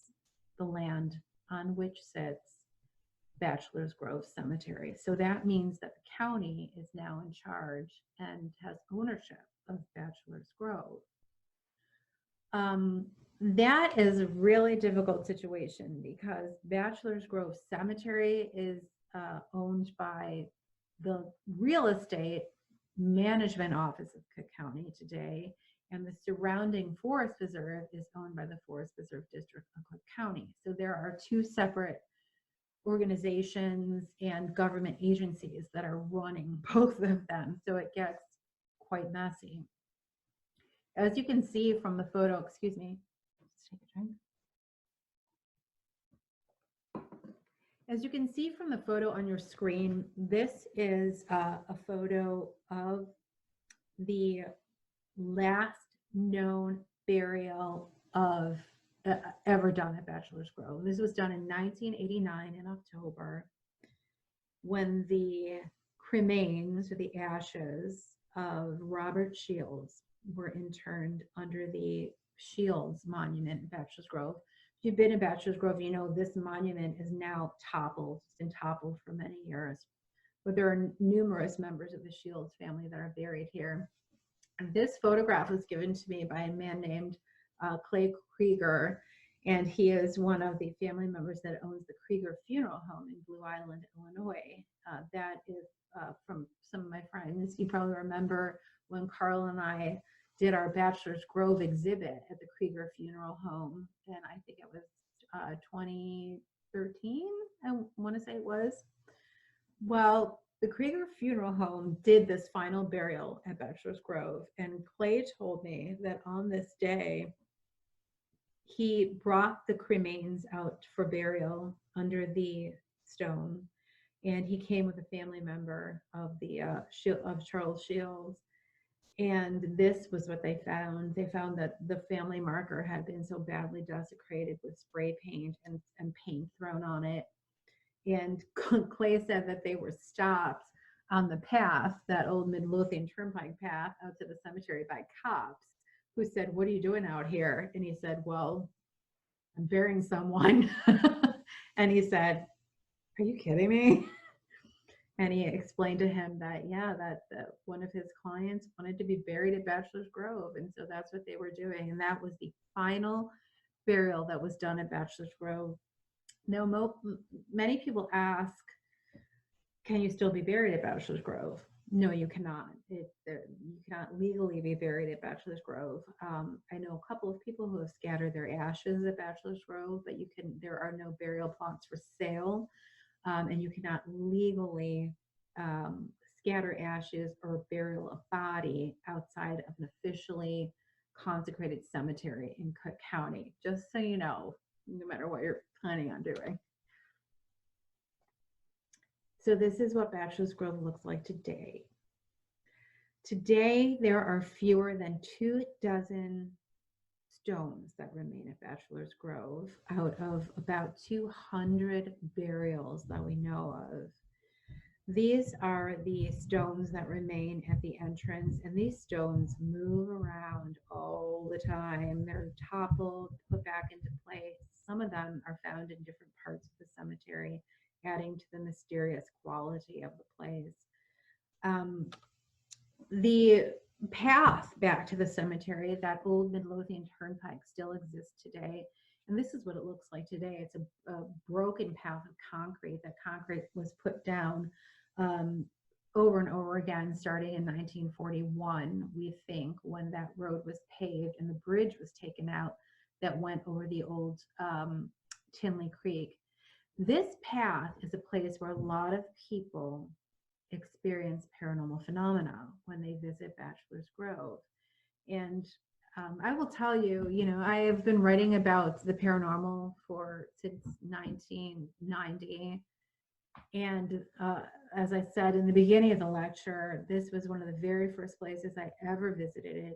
the land on which sits Bachelor's Grove Cemetery. So that means that the county is now in charge and has ownership of Bachelor's Grove. That is a really difficult situation because Bachelor's Grove Cemetery is owned by the real estate management office of Cook County today, and the surrounding forest preserve is owned by the Forest Preserve District of Cook County. So there are 2 separate organizations and government agencies that are running both of them. So it gets quite messy. As you can see from the photo, excuse me, let's take a drink. As you can see from the photo on your screen, this is a photo of the last known burial of ever done at Bachelor's Grove. This was done in 1989 in October, when the cremains, or the ashes, of Robert Shields were interned under the Shields Monument in Bachelor's Grove. If you've been in Bachelor's Grove, you know this monument is now toppled. It's been toppled for many years. But there are numerous members of the Shields family that are buried here. And this photograph was given to me by a man named Clay Krieger, and he is one of the family members that owns the Krieger Funeral Home in Blue Island, Illinois. That is from some of my friends. You probably remember when Carl and I did our Bachelor's Grove exhibit at the Krieger Funeral Home, and I think it was 2013, I want to say it was. Well, the Krieger Funeral Home did this final burial at Bachelor's Grove, and Clay told me that on this day, he brought the cremains out for burial under the stone, and he came with a family member of the of Charles Shields. And this was what they found. They found that the family marker had been so badly desecrated with spray paint and paint thrown on it. And Clay said that they were stopped on the path, that old Midlothian Turnpike path out to the cemetery, by cops who said, "What are you doing out here?" And he said, "Well, I'm burying someone." And he said, "Are you kidding me?" And he explained to him that, yeah, that one of his clients wanted to be buried at Bachelor's Grove. And so that's what they were doing. And that was the final burial that was done at Bachelor's Grove. Now, many people ask, can you still be buried at Bachelor's Grove? No, you cannot. You cannot legally be buried at Bachelor's Grove. I know a couple of people who have scattered their ashes at Bachelor's Grove, but there are no burial plots for sale. And you cannot legally scatter ashes or burial a body outside of an officially consecrated cemetery in Cook County, just so you know, no matter what you're planning on doing. So this is what Bachelor's Grove looks like today. Today, there are fewer than 24 stones that remain at Bachelor's Grove out of about 200 burials that we know of. These are the stones that remain at the entrance, and these stones move around all the time. They're toppled, put back into place. Some of them are found in different parts of the cemetery, adding to the mysterious quality of the place. The path back to the cemetery, that old Midlothian Turnpike, still exists today. And this is what it looks like today. It's a broken path of concrete. That concrete was put down over and over again, starting in 1941, we think, when that road was paved and the bridge was taken out that went over the old Tinley Creek. This path is a place where a lot of people experience paranormal phenomena when they visit Bachelor's Grove. And I will tell you, I have been writing about the paranormal since 1990. And as I said in the beginning of the lecture, this was one of the very first places I ever visited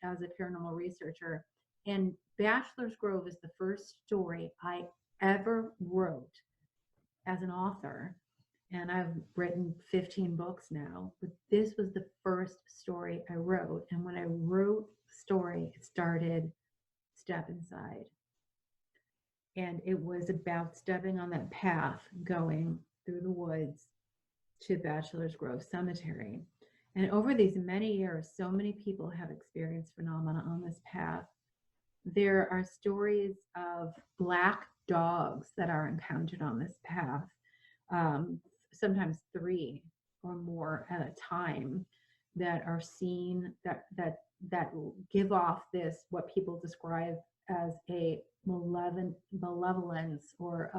as a paranormal researcher. And Bachelor's Grove is the first story I ever wrote as an author. And I've written 15 books now, but this was the first story I wrote. And when I wrote the story, it started Step Inside. And it was about stepping on that path going through the woods to Bachelor's Grove Cemetery. And over these many years, so many people have experienced phenomena on this path. There are stories of black dogs that are encountered on this path. Sometimes 3 or more at a time, that are seen, that give off this, what people describe as a malevolence or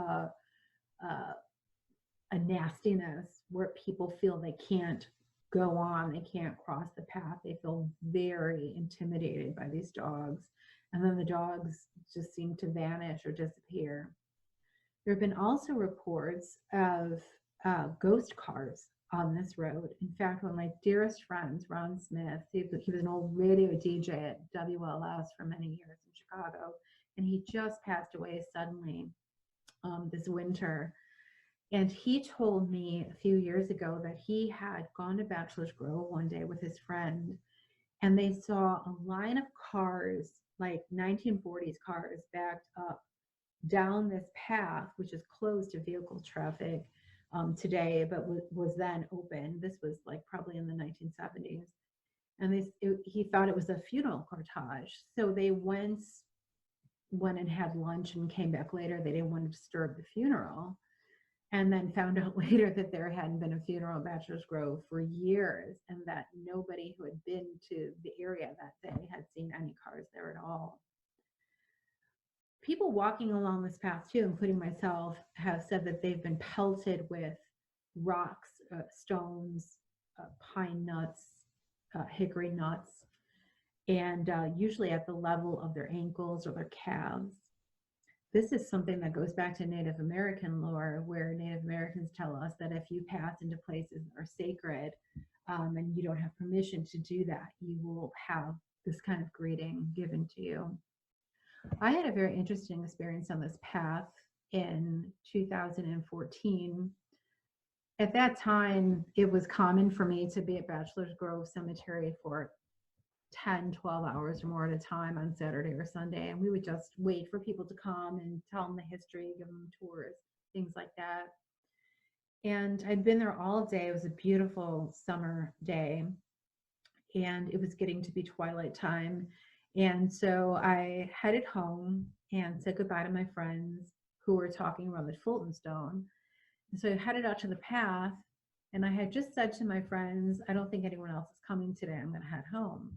a nastiness, where people feel they can't go on, they can't cross the path, they feel very intimidated by these dogs, and then the dogs just seem to vanish or disappear. There have been also reports of ghost cars on this road. In fact, one of my dearest friends, Ron Smith, he was an old radio DJ at WLS for many years in Chicago, and he just passed away suddenly this winter. And he told me a few years ago that he had gone to Bachelor's Grove one day with his friend, and they saw a line of cars, like 1940s cars, backed up down this path, which is closed to vehicle traffic today, but was then open. This was like probably in the 1970s. And he thought it was a funeral cortege. So they went and had lunch and came back later. They didn't want to disturb the funeral. And then found out later that there hadn't been a funeral at Bachelor's Grove for years, and that nobody who had been to the area that day had seen any cars there at all. People walking along this path too, including myself, have said that they've been pelted with rocks, stones, pine nuts, hickory nuts, and usually at the level of their ankles or their calves. This is something that goes back to Native American lore, where Native Americans tell us that if you pass into places that are sacred and you don't have permission to do that, you will have this kind of greeting given to you. I had a very interesting experience on this path in 2014. At that time, it was common for me to be at Bachelor's Grove Cemetery for 10, 12 hours or more at a time on Saturday or Sunday. And we would just wait for people to come and tell them the history, give them tours, things like that. And I'd been there all day. It was a beautiful summer day, and it was getting to be twilight time. And so I headed home and said goodbye to my friends who were talking around the Fulton Stone. And so I headed out to the path, and I had just said to my friends, I don't think anyone else is coming today. I'm going to head home.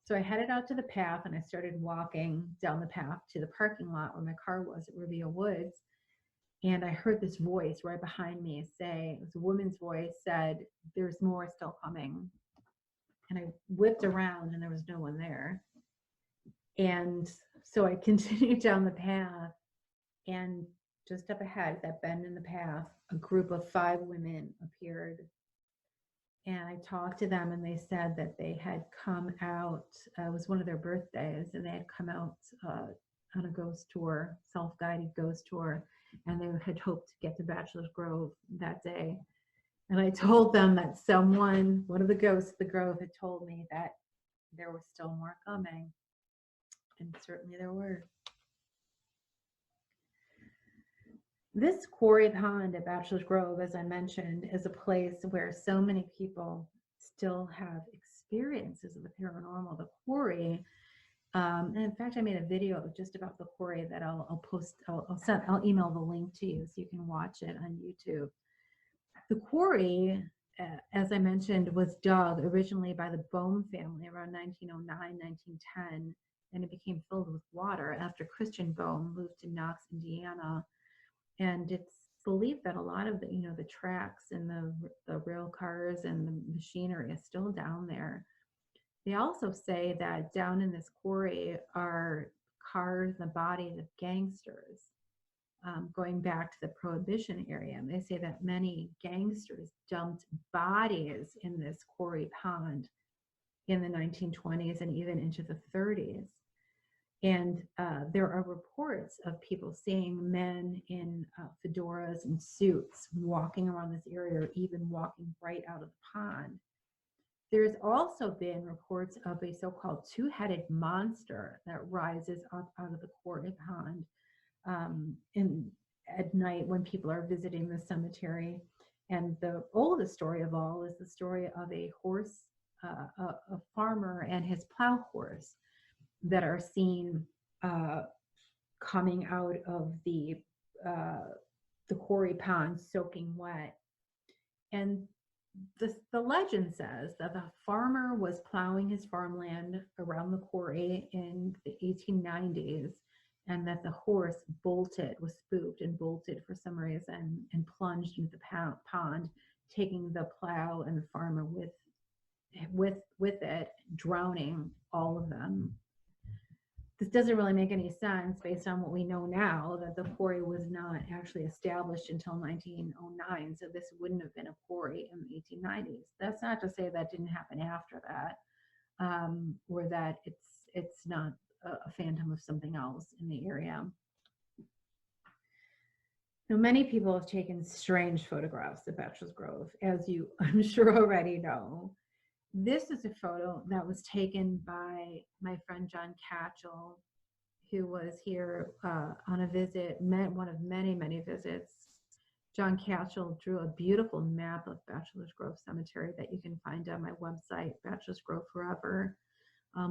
So I headed out to the path, and I started walking down the path to the parking lot where my car was at Riviera Woods. And I heard this voice right behind me say, it was a woman's voice, said, "There's more still coming." And I whipped around, and there was no one there. And so I continued down the path, and just up ahead, that bend in the path, a group of 5 women appeared. And I talked to them, and they said that they had come out, it was one of their birthdays, and they had come out on a ghost tour, self-guided ghost tour, and they had hoped to get to Bachelor's Grove that day. And I told them that someone, one of the ghosts of the Grove, had told me that there was still more coming. And certainly there were. This quarry pond at Bachelor's Grove, as I mentioned, is a place where so many people still have experiences of the paranormal. The quarry, and in fact, I made a video just about the quarry that I'll post. I'll email the link to you so you can watch it on YouTube. The quarry, as I mentioned, was dug originally by the Bohm family around 1909, 1910, and it became filled with water after Christian Bohm moved to Knox, Indiana. And it's believed that a lot of the tracks and the rail cars and the machinery is still down there. They also say that down in this quarry are cars and the bodies of gangsters going back to the Prohibition area. And they say that many gangsters dumped bodies in this quarry pond in the 1920s and even into the 30s. And there are reports of people seeing men in fedoras and suits walking around this area, or even walking right out of the pond. There's also been reports of a so-called 2-headed monster that rises up out of the quarry pond at night when people are visiting the cemetery. And the oldest story of all is the story of a horse, a farmer and his plow horse, that are seen coming out of the quarry pond soaking wet. And the legend says that the farmer was plowing his farmland around the quarry in the 1890s, and that the horse was spooked and bolted for some reason and plunged into the pond, taking the plow and the farmer with it, drowning all of them. This doesn't really make any sense based on what we know now, that the quarry was not actually established until 1909, so this wouldn't have been a quarry in the 1890s. That's not to say that didn't happen after that, or that it's not a phantom of something else in the area. Now, many people have taken strange photographs of Bachelor's Grove, as you, I'm sure, already know. This is a photo that was taken by my friend John Catchell, who was here on a visit, one of many, many visits. John Catchell drew a beautiful map of Bachelor's Grove Cemetery that you can find on my website, Bachelor's Grove Forever,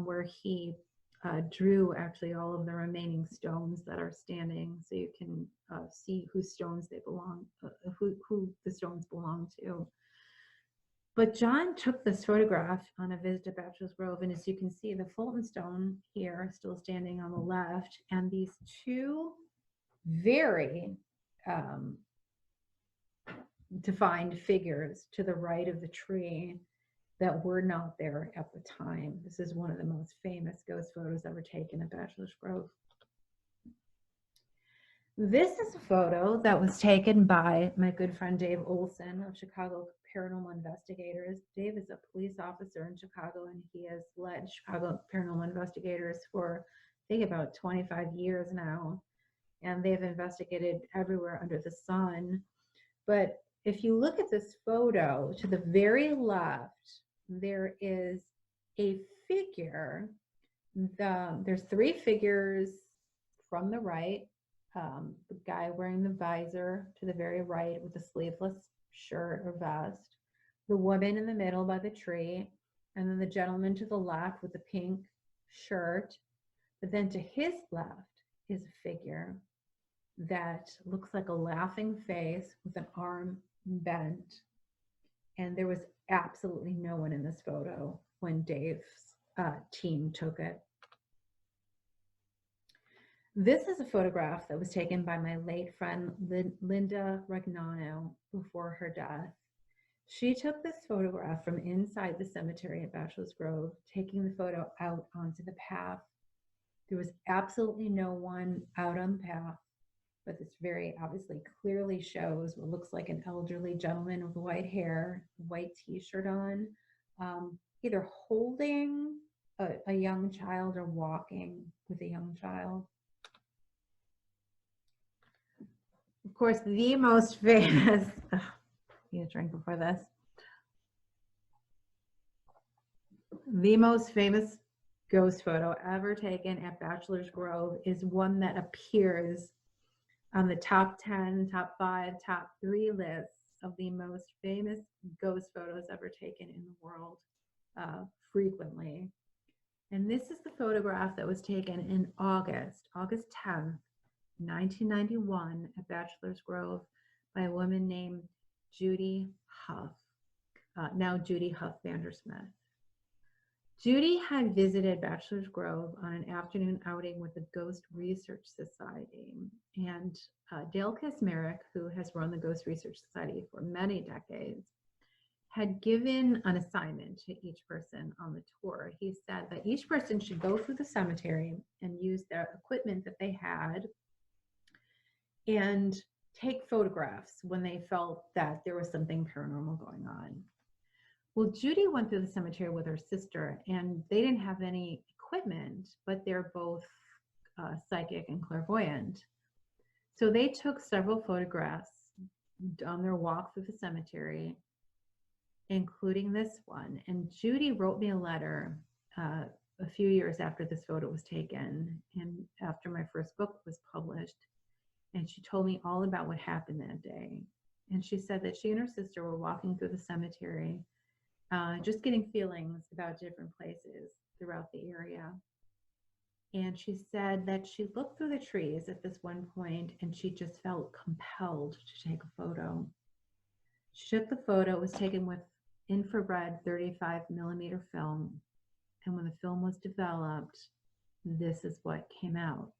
where he drew actually all of the remaining stones that are standing, so you can see whose stones they belong, who the stones belong to. But John took this photograph on a visit to Bachelor's Grove, and as you can see, the Fulton stone here still standing on the left, and these two very defined figures to the right of the tree that were not there at the time. This is one of the most famous ghost photos ever taken at Bachelor's Grove. This is a photo that was taken by my good friend Dave Olson of Chicago Paranormal Investigators. Dave is a police officer in Chicago, and he has led Chicago Paranormal Investigators for, I think, about 25 years now. And they've investigated everywhere under the sun. But if you look at this photo, to the very left, there is a figure. There's three figures from the right. The guy wearing the visor to the very right with a sleeveless shirt or vest, the woman in the middle by the tree, and then the gentleman to the left with the pink shirt. But then to his left is a figure that looks like a laughing face with an arm bent. And there was absolutely no one in this photo when Dave's team took it. This is a photograph that was taken by my late friend Linda Regnano before her death. She took this photograph from inside the cemetery at Bachelor's Grove, taking the photo out onto the path. There was absolutely no one out on the path, but this very obviously clearly shows what looks like an elderly gentleman with white hair, white t-shirt on, either holding a young child or walking with a young child. Of course, the most famous, need a drink before this. The most famous ghost photo ever taken at Bachelor's Grove is one that appears on the top 10, top 5, top 3 lists of the most famous ghost photos ever taken in the world frequently. And this is the photograph that was taken in August 10th, 1991 at Bachelor's Grove by a woman named Judy Huff, now Judy Huff Vandersmith. Judy had visited Bachelor's Grove on an afternoon outing with the Ghost Research Society, and Dale Kismerick, who has run the Ghost Research Society for many decades, had given an assignment to each person on the tour. He said that each person should go through the cemetery and use their equipment that they had and take photographs when they felt that there was something paranormal going on. Well, Judy went through the cemetery with her sister, and they didn't have any equipment, but they're both psychic and clairvoyant. So they took several photographs on their walk through the cemetery, including this one. And Judy wrote me a letter a few years after this photo was taken and after my first book was published. And she told me all about what happened that day. And she said that she and her sister were walking through the cemetery, just getting feelings about different places throughout the area. And she said that she looked through the trees at this one point and she just felt compelled to take a photo. She took the photo. It was taken with infrared 35 millimeter film. And when the film was developed, this is what came out.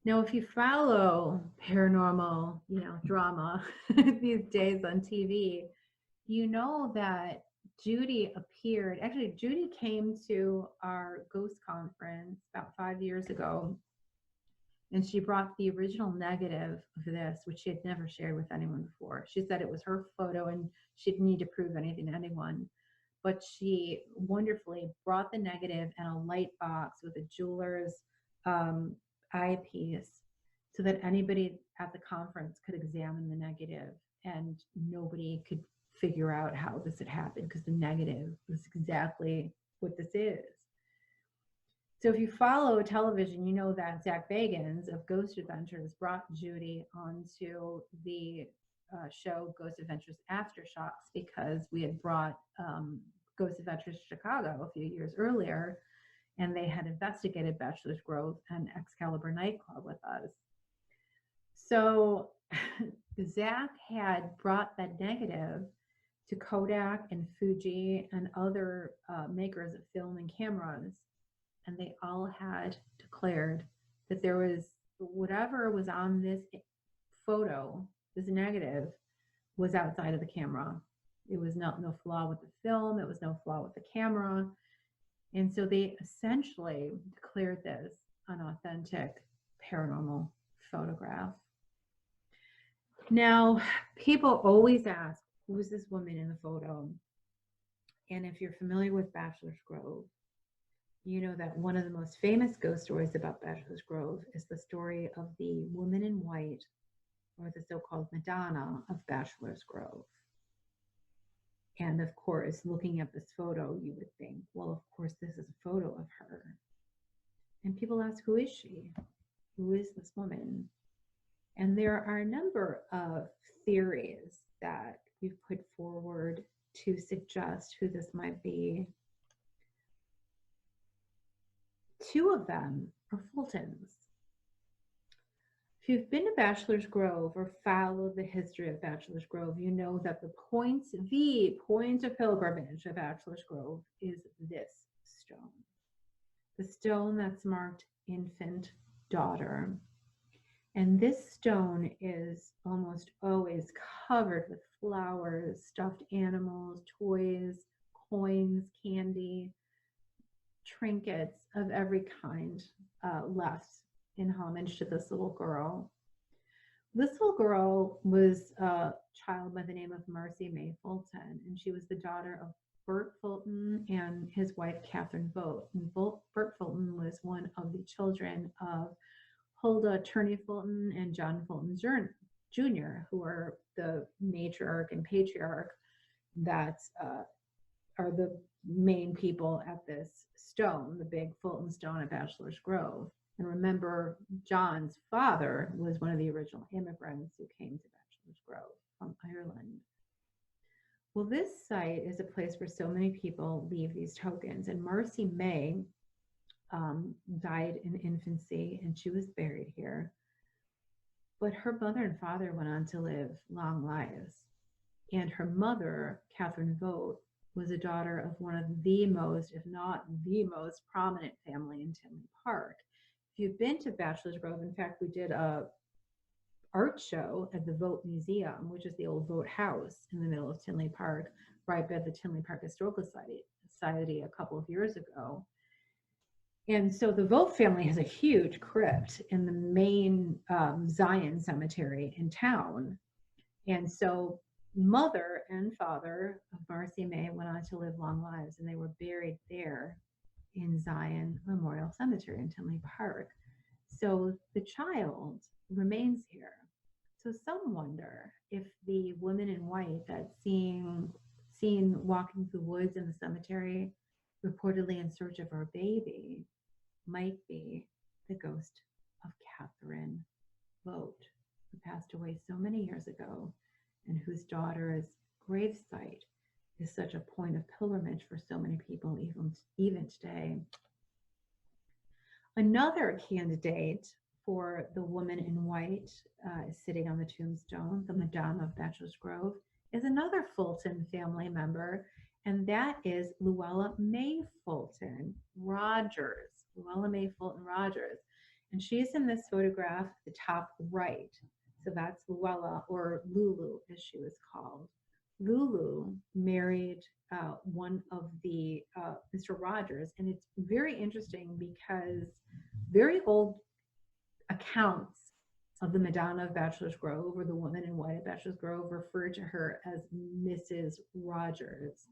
Now, if you follow paranormal, drama these days on TV, you know that Judy appeared. Actually, Judy came to our ghost conference about 5 years ago, and she brought the original negative of this, which she had never shared with anyone before. She said it was her photo and she didn't need to prove anything to anyone. But she wonderfully brought the negative and a light box with a jeweler's eyepiece so that anybody at the conference could examine the negative, and nobody could figure out how this had happened because the negative was exactly what this is. So if you follow television, you know that Zach Bagans of Ghost Adventures brought Judy onto the show Ghost Adventures Aftershocks because we had brought Ghost Adventures Chicago a few years earlier, and they had investigated Bachelor's Grove and Excalibur nightclub with us. So Zach had brought that negative to Kodak and Fuji and other makers of film and cameras, and they all had declared that there was whatever was on this photo, this negative, was outside of the camera. It was no flaw with the film. It was no flaw with the camera. And so they essentially declared this an authentic paranormal photograph. Now, people always ask, who is this woman in the photo? And if you're familiar with Bachelor's Grove, you know that one of the most famous ghost stories about Bachelor's Grove is the story of the woman in white, or the so-called Madonna of Bachelor's Grove. And of course, looking at this photo, you would think, well, of course, this is a photo of her. And people ask, who is she? Who is this woman? And there are a number of theories that we've put forward to suggest who this might be. Two of them are Fultons. If you've been to Bachelor's Grove or followed the history of Bachelor's Grove, you know that the point of pilgrimage of Bachelor's Grove is this stone. The stone that's marked infant daughter. And this stone is almost always covered with flowers, stuffed animals, toys, coins, candy, trinkets of every kind left in homage to this little girl. This little girl was a child by the name of Marcy May Fulton, and she was the daughter of Bert Fulton and his wife, Catherine Vogt. And Bert Fulton was one of the children of Huldah Turney Fulton and John Fulton Jr., who are the matriarch and patriarch that are the main people at this stone, the big Fulton stone at Bachelor's Grove. And remember, John's father was one of the original immigrants who came to Bachelor's Grove from Ireland. Well, this site is a place where so many people leave these tokens. And Marcy May died in infancy, and she was buried here. But her mother and father went on to live long lives. And her mother, Catherine Vogt, was a daughter of one of the most, if not the most, prominent family in Tinley Park. If you've been to Bachelor's Grove, in fact, we did a art show at the Vogt Museum, which is the old Vogt House in the middle of Tinley Park, right by the Tinley Park Historical Society a couple of years ago. And so the Vogt family has a huge crypt in the main Zion Cemetery in town. And so mother and father of Marcy May went on to live long lives, and they were buried there in Zion Memorial Cemetery in Tinley Park. So the child remains here. So some wonder if the woman in white that's seen walking through the woods in the cemetery, reportedly in search of her baby, might be the ghost of Catherine Vogt, who passed away so many years ago, and whose daughter's gravesite is such a point of pilgrimage for so many people, even today. Another candidate for the woman in white sitting on the tombstone, the Madonna of Bachelor's Grove, is another Fulton family member, and that is Luella May Fulton Rogers. Luella May Fulton Rogers. And she's in this photograph at the top right. So that's Luella, or Lulu as she was called. Lulu married one of the Mr. Rogers, and it's very interesting because very old accounts of the Madonna of Bachelor's Grove, or the woman in white at Bachelor's Grove, refer to her as Mrs. Rogers.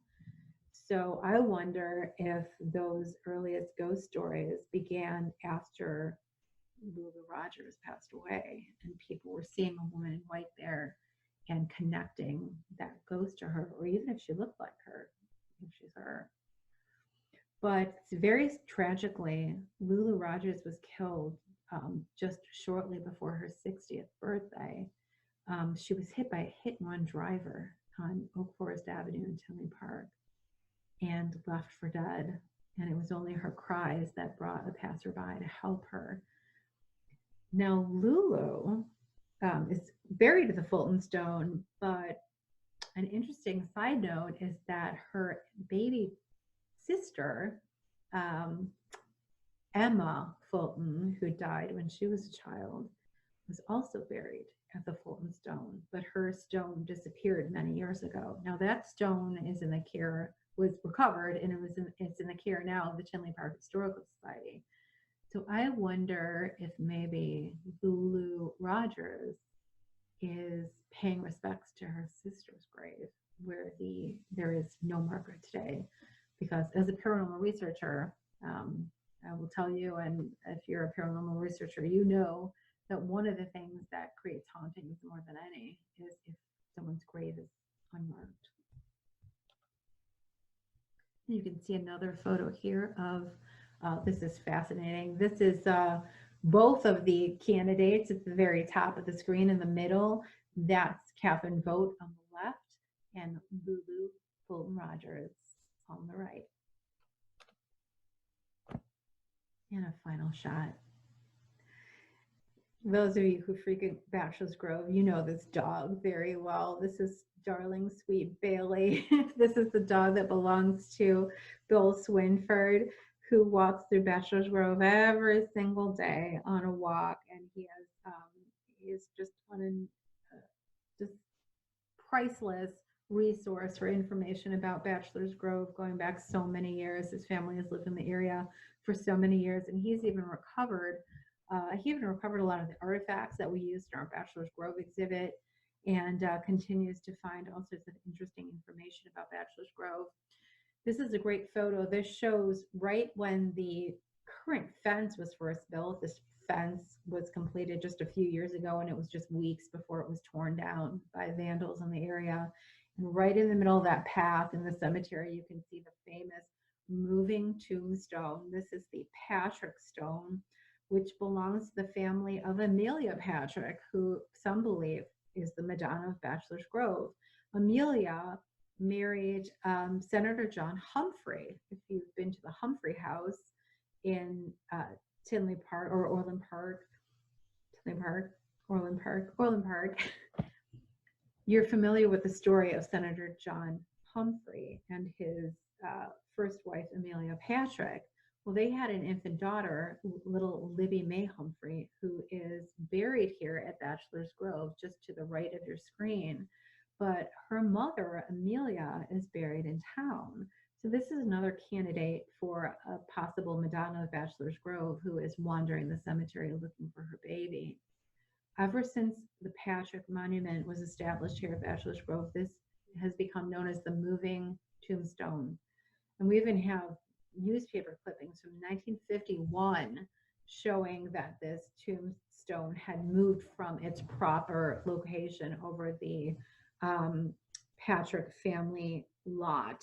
So I wonder if those earliest ghost stories began after Lulu Rogers passed away, and people were seeing a woman in white there and connecting that ghost to her, or even if she looked like her, if she's her. But very tragically, Lulu Rogers was killed just shortly before her 60th birthday. She was hit by a hit-and-run driver on Oak Forest Avenue in Tinley Park and left for dead. And it was only her cries that brought a passerby to help her. Now, Lulu is buried at the Fulton Stone, but an interesting side note is that her baby sister, Emma Fulton, who died when she was a child, was also buried at the Fulton Stone, but her stone disappeared many years ago. Now that stone is in the care, was recovered, and it's in the care now of the Tinley Park Historical Society. So I wonder if maybe Lulu Rogers is paying respects to her sister's grave, where there is no marker today. Because as a paranormal researcher, I will tell you, and if you're a paranormal researcher, you know that one of the things that creates hauntings more than any is if someone's grave is unmarked. You can see another photo here of, this is fascinating. This is both of the candidates at the very top of the screen in the middle. That's Catherine Vogt on the left and Lulu Fulton Rogers on the right. And a final shot. Those of you who frequent Bachelor's Grove, you know this dog very well. This is darling sweet Bailey. This is the dog that belongs to Bill Swinford, who walks through Bachelor's Grove every single day on a walk, and he is just just priceless resource for information about Bachelor's Grove going back so many years. His family has lived in the area for so many years, and he's even recovered. He even recovered a lot of the artifacts that we used in our Bachelor's Grove exhibit, and continues to find all sorts of interesting information about Bachelor's Grove. This is a great photo. This shows right when the current fence was first built. This fence was completed just a few years ago, and it was just weeks before it was torn down by vandals in the area. And right in the middle of that path in the cemetery, you can see the famous moving tombstone. This is the Patrick Stone, which belongs to the family of Amelia Patrick, who some believe is the Madonna of Bachelor's Grove. Amelia married Senator John Humphrey. If you've been to the Humphrey House in Tinley Park or Orland Park, Orland Park, you're familiar with the story of Senator John Humphrey and his first wife, Amelia Patrick. Well, they had an infant daughter, little Libby Mae Humphrey, who is buried here at Bachelor's Grove, just to the right of your screen. But her mother, Amelia, is buried in town. So this is another candidate for a possible Madonna of Bachelor's Grove who is wandering the cemetery looking for her baby. Ever since the Patrick Monument was established here at Bachelor's Grove, this has become known as the moving tombstone. And we even have newspaper clippings from 1951 showing that this tombstone had moved from its proper location over the Patrick family lot.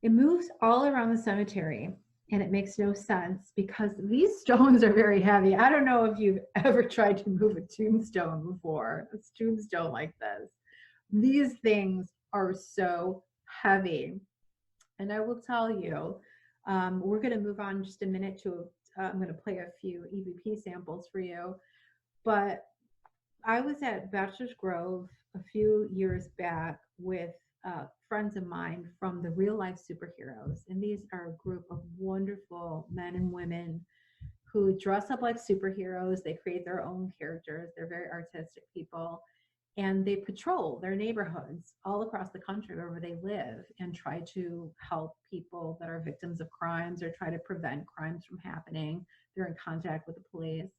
It moves all around the cemetery, and it makes no sense because these stones are very heavy. I don't know if you've ever tried to move a tombstone before, a tombstone like this. These things are so heavy. And I will tell you, we're going to move on in just a minute to, I'm going to play a few EVP samples for you. But I was at Bachelor's Grove a few years back with friends of mine from the Real Life Superheroes. And these are a group of wonderful men and women who dress up like superheroes. They create their own characters. They're very artistic people. And they patrol their neighborhoods all across the country wherever they live and try to help people that are victims of crimes or try to prevent crimes from happening. They're in contact with the police.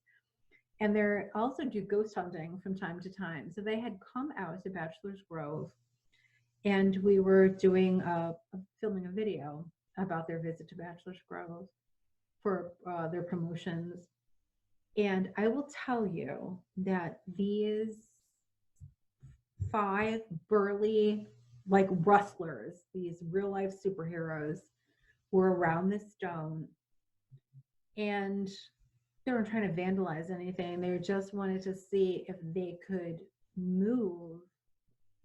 And they also do ghost hunting from time to time. So they had come out to Bachelor's Grove, and we were doing filming a video about their visit to Bachelor's Grove for their promotions. And I will tell you that these 5 burly, like rustlers, these real life superheroes, were around this stone, and they weren't trying to vandalize anything. They just wanted to see if they could move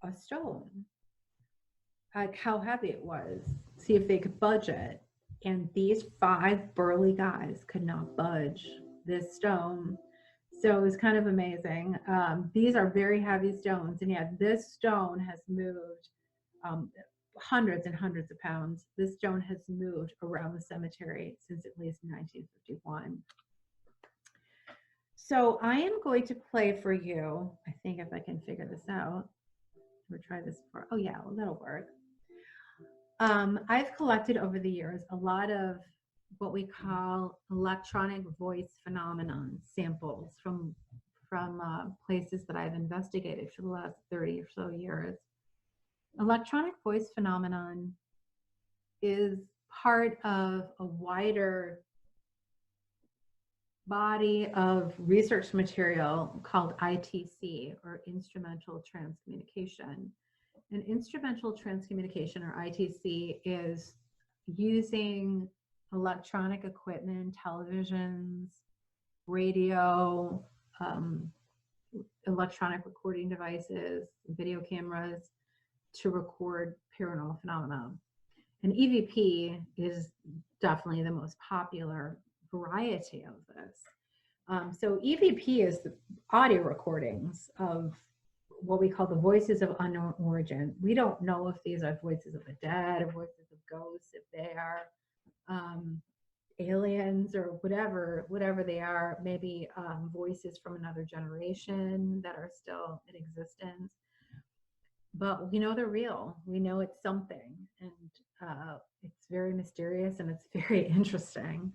a stone, like how heavy it was, see if they could budge it. And these 5 burly guys could not budge this stone. So it was kind of amazing. These are very heavy stones. And yeah, this stone has moved hundreds and hundreds of pounds. This stone has moved around the cemetery since at least 1951. So I am going to play for you. I think if I can figure this out, we'll try this for, oh yeah, well, that'll work. I've collected over the years a lot of what we call electronic voice phenomenon samples from places that I've investigated for the last 30 or so years. Electronic voice phenomenon is part of a wider body of research material called ITC, or instrumental transcommunication. And instrumental transcommunication, or ITC, is using electronic equipment, televisions, radio, electronic recording devices, video cameras to record paranormal phenomena. And EVP is definitely the most popular variety of this. So EVP is the audio recordings of what we call the voices of unknown origin. We don't know if these are voices of the dead or voices of ghosts, if they are aliens or whatever they are, maybe voices from another generation that are still in existence. But we know they're real. We know it's something, and it's very mysterious and it's very interesting.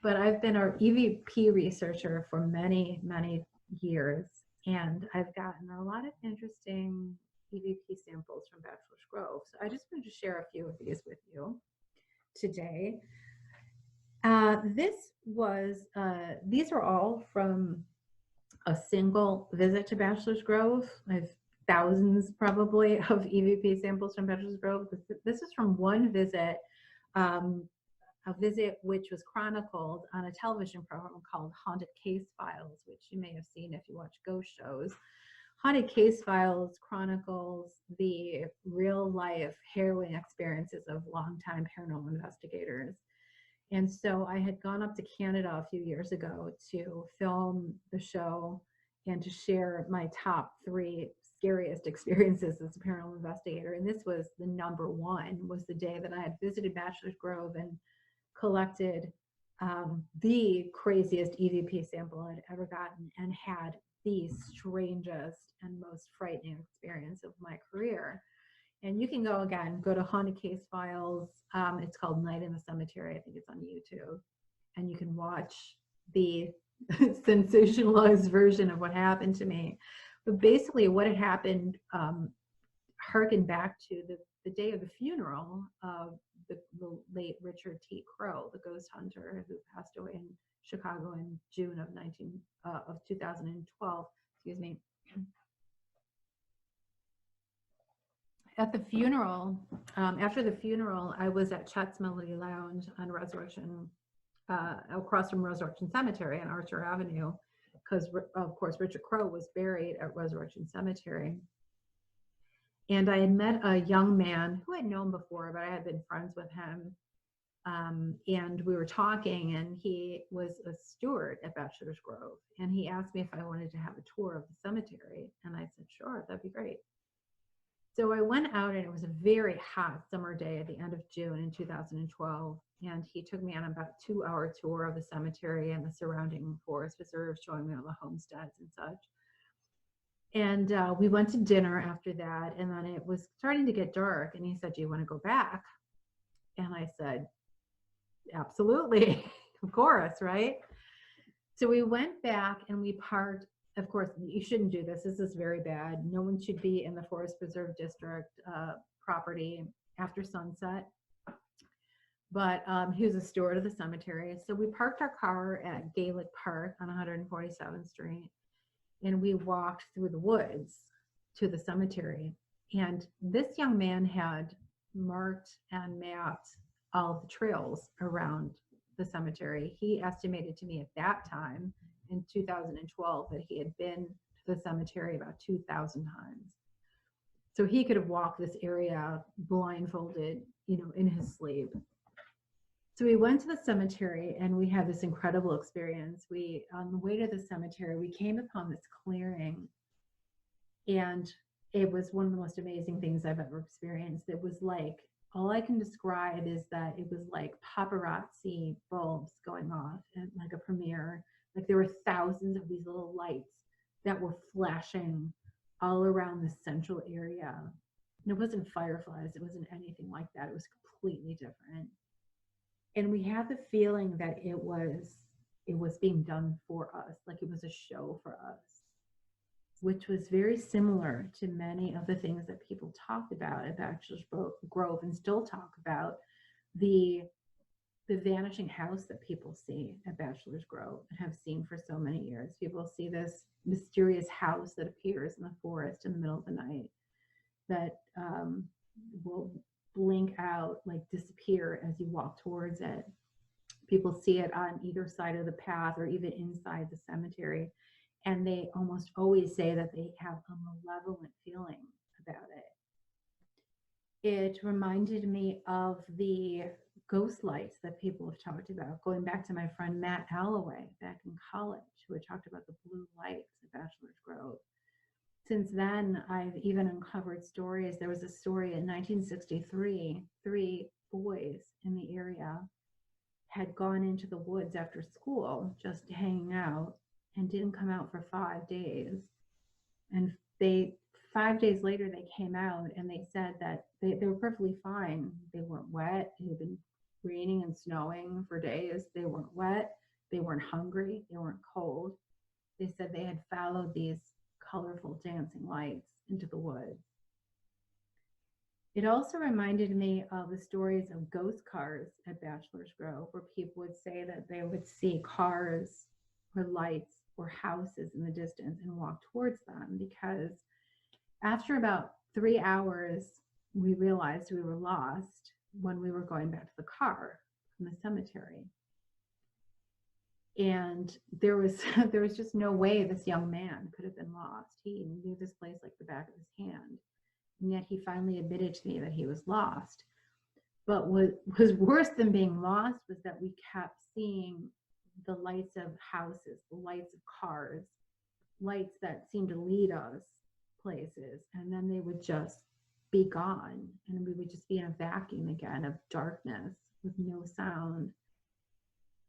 But I've been an EVP researcher for many, many years, and I've gotten a lot of interesting EVP samples from Bachelor's Grove. So I just wanted to share a few of these with you today. These are all from a single visit to Bachelor's Grove. I've thousands probably of EVP samples from Bachelor's Grove. This is from one visit, a visit which was chronicled on a television program called Haunted Case Files, which you may have seen if you watch ghost shows. Haunted Case Files chronicles the real life harrowing experiences of longtime paranormal investigators. And so I had gone up to Canada a few years ago to film the show and to share my top 3 scariest experiences as a paranormal investigator. And this was the number 1, was the day that I had visited Bachelor's Grove and collected the craziest EVP sample I'd ever gotten, and had the strangest and most frightening experience of my career. And you can go to Haunted Case Files. It's called Night in the Cemetery. I think it's on YouTube. And you can watch the sensationalized version of what happened to me. But basically what had happened harkened back to the day of the funeral of the late Richard T. Crow, the ghost hunter who passed away in Chicago in June of 2012. Excuse me. At the funeral, after the funeral, I was at Chet's Melody Lounge on Resurrection, across from Resurrection Cemetery on Archer Avenue, because of course Richard Crow was buried at Resurrection Cemetery. And I had met a young man who I'd known before, but I had been friends with him. And we were talking, and he was a steward at Bachelor's Grove. And he asked me if I wanted to have a tour of the cemetery. And I said, sure, that'd be great. So I went out, and it was a very hot summer day at the end of June in 2012. And he took me on about a 2-hour tour of the cemetery and the surrounding forest preserve, showing me all the homesteads and such. And we went to dinner after that, and then it was starting to get dark, and he said, do you want to go back? And I said, absolutely, of course, right? So we went back, and we parked. Of course, you shouldn't do this. This is very bad. No one should be in the Forest Preserve District property after sunset. But he was a steward of the cemetery. So we parked our car at Gaelic Park on 147th Street, and we walked through the woods to the cemetery. And this young man had marked and mapped all the trails around the cemetery. He estimated to me at that time in 2012 that he had been to the cemetery about 2,000 times. So he could have walked this area blindfolded, you know, in his sleep. So we went to the cemetery and we had this incredible experience. We, on the way to the cemetery, we came upon this clearing, and it was one of the most amazing things I've ever experienced. It was like, all I can describe is that it was like paparazzi bulbs going off and like a premiere. Like there were thousands of these little lights that were flashing all around the central area. And it wasn't fireflies, it wasn't anything like that. It was completely different. And we had the feeling that it was being done for us, like it was a show for us, which was very similar to many of the things that people talked about at Bachelor's Grove and still talk about. The vanishing house that people see at Bachelor's Grove and have seen for so many years. People see this mysterious house that appears in the forest in the middle of the night that will blink out, like disappear as you walk towards it. People see it on either side of the path or even inside the cemetery. And they almost always say that they have a malevolent feeling about it. It reminded me of the ghost lights that people have talked about, going back to my friend Matt Alloway back in college, who had talked about the blue lights at Bachelor's Grove. Since then, I've even uncovered stories. There was a story in 1963, 3 boys in the area had gone into the woods after school just hanging out and didn't come out for 5 days. And 5 days later, they came out and they said that they were perfectly fine. They weren't wet. It had been raining and snowing for days. They weren't wet. They weren't hungry. They weren't cold. They said they had followed these colorful dancing lights into the woods. It also reminded me of the stories of ghost cars at Bachelor's Grove, where people would say that they would see cars or lights or houses in the distance and walk towards them, because after about 3 hours, we realized we were lost when we were going back to the car from the cemetery. And there was just no way this young man could have been lost. He knew this place like the back of his hand. And yet he finally admitted to me that he was lost. But what was worse than being lost was that we kept seeing the lights of houses, the lights of cars, lights that seemed to lead us places. And then they would just be gone. And we would just be in a vacuum again of darkness with no sound.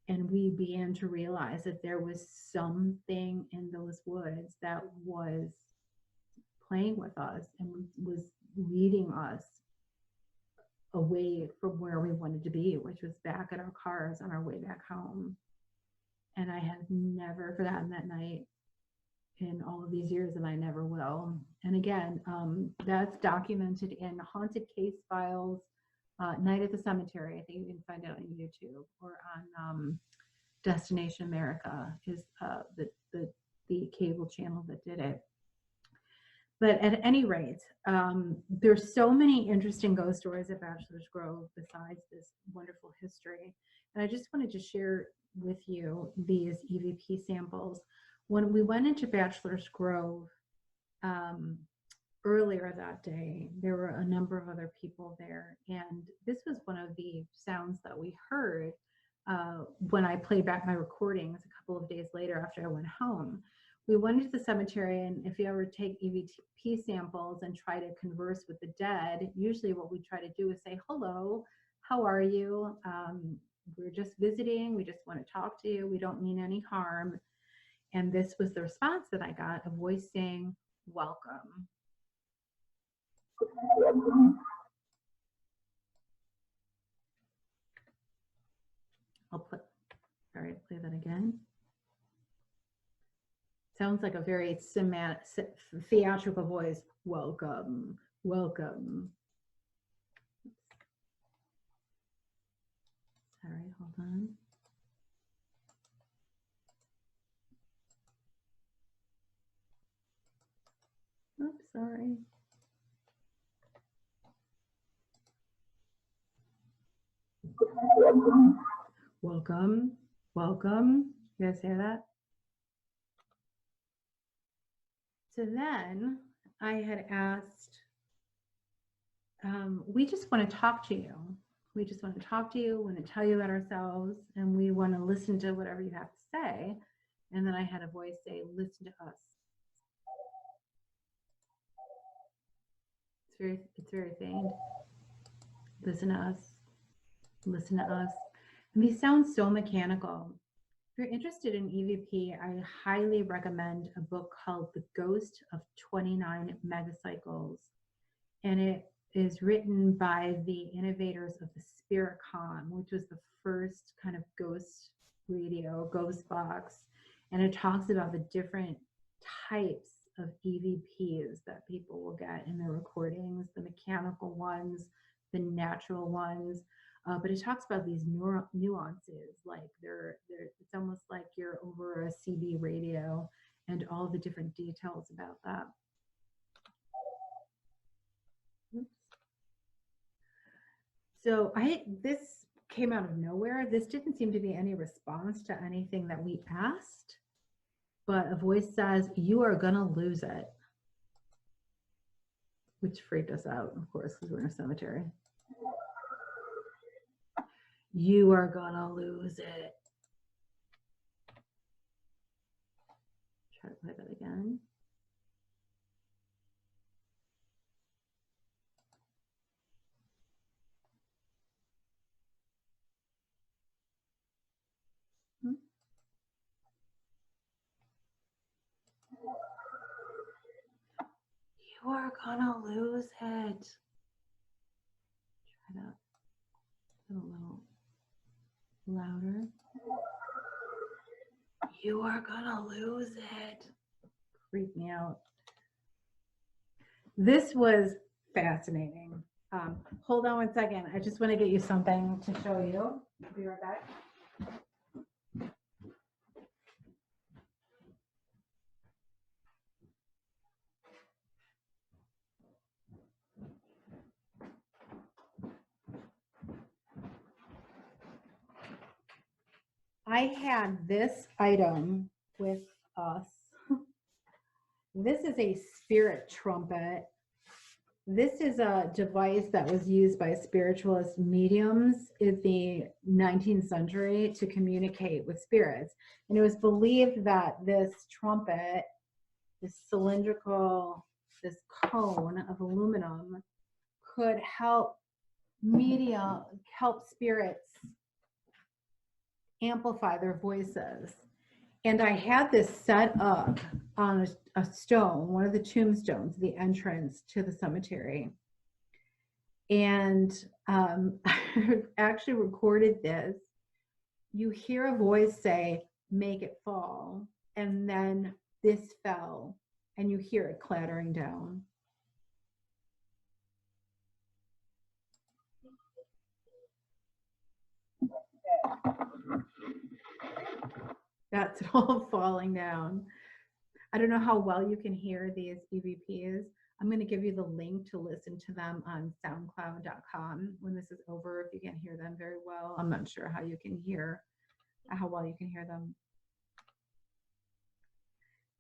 And we began to realize that there was something in those woods that was playing with us and was leading us away from where we wanted to be, which was back at our cars on our way back home. And I have never forgotten that night in all of these years, and I never will. And again, that's documented in Haunted Case Files, Night at the Cemetery. I think you can find it on YouTube, or on Destination America is the cable channel that did it. But at any rate, there's so many interesting ghost stories at Bachelor's Grove besides this wonderful history. And I just wanted to share with you these EVP samples. When we went into Bachelor's Grove earlier that day, there were a number of other people there. And this was one of the sounds that we heard when I played back my recordings a couple of days later after I went home. We went into the cemetery, and if you ever take EVP samples and try to converse with the dead, usually what we try to do is say, hello, how are you? We're just visiting. We just want to talk to you. We don't mean any harm. And this was the response that I got, a voice saying, welcome. I'll play that again. Sounds like a very theatrical voice. Welcome, welcome. All right, hold on. Oops, sorry. Welcome, welcome. You guys hear that? So then I had asked, we just want to talk to you. We just want to talk to you, want to tell you about ourselves, and we want to listen to whatever you have to say. And then I had a voice say, listen to us. It's very feigned. Listen to us. Listen to us. And these sound so mechanical. If you're interested in EVP, I highly recommend a book called The Ghost of 29 Megacycles. And it is written by the innovators of the Spiritcom, which was the first kind of ghost radio, ghost box. And it talks about the different types of EVPs that people will get in their recordings, the mechanical ones, the natural ones. But it talks about these nuances, like it's almost like you're over a CB radio, and all the different details about that. Oops. So this came out of nowhere. This didn't seem to be any response to anything that we asked, but a voice says, "You are gonna lose it," which freaked us out, of course, because we're in a cemetery. You are gonna lose it. Try to play that again. You are gonna lose it. Try that a little louder. You are gonna lose it. Freaked me out. This was fascinating. Hold on one second. I just want to get you something to show you. I'll be right back. I had this item with us. This is a spirit trumpet. This is a device that was used by spiritualist mediums in the 19th century to communicate with spirits. And it was believed that this trumpet, this cylindrical, this cone of aluminum, could help spirits amplify their voices. And I had this set up on a stone, one of the tombstones, the entrance to the cemetery. And I actually recorded this. You hear a voice say, "Make it fall." And then this fell, and you hear it clattering down. That's all falling down. I don't know how well you can hear these EVPs. I'm going to give you the link to listen to them on soundcloud.com when this is over. If you can't hear them very well, I'm not sure how well you can hear them.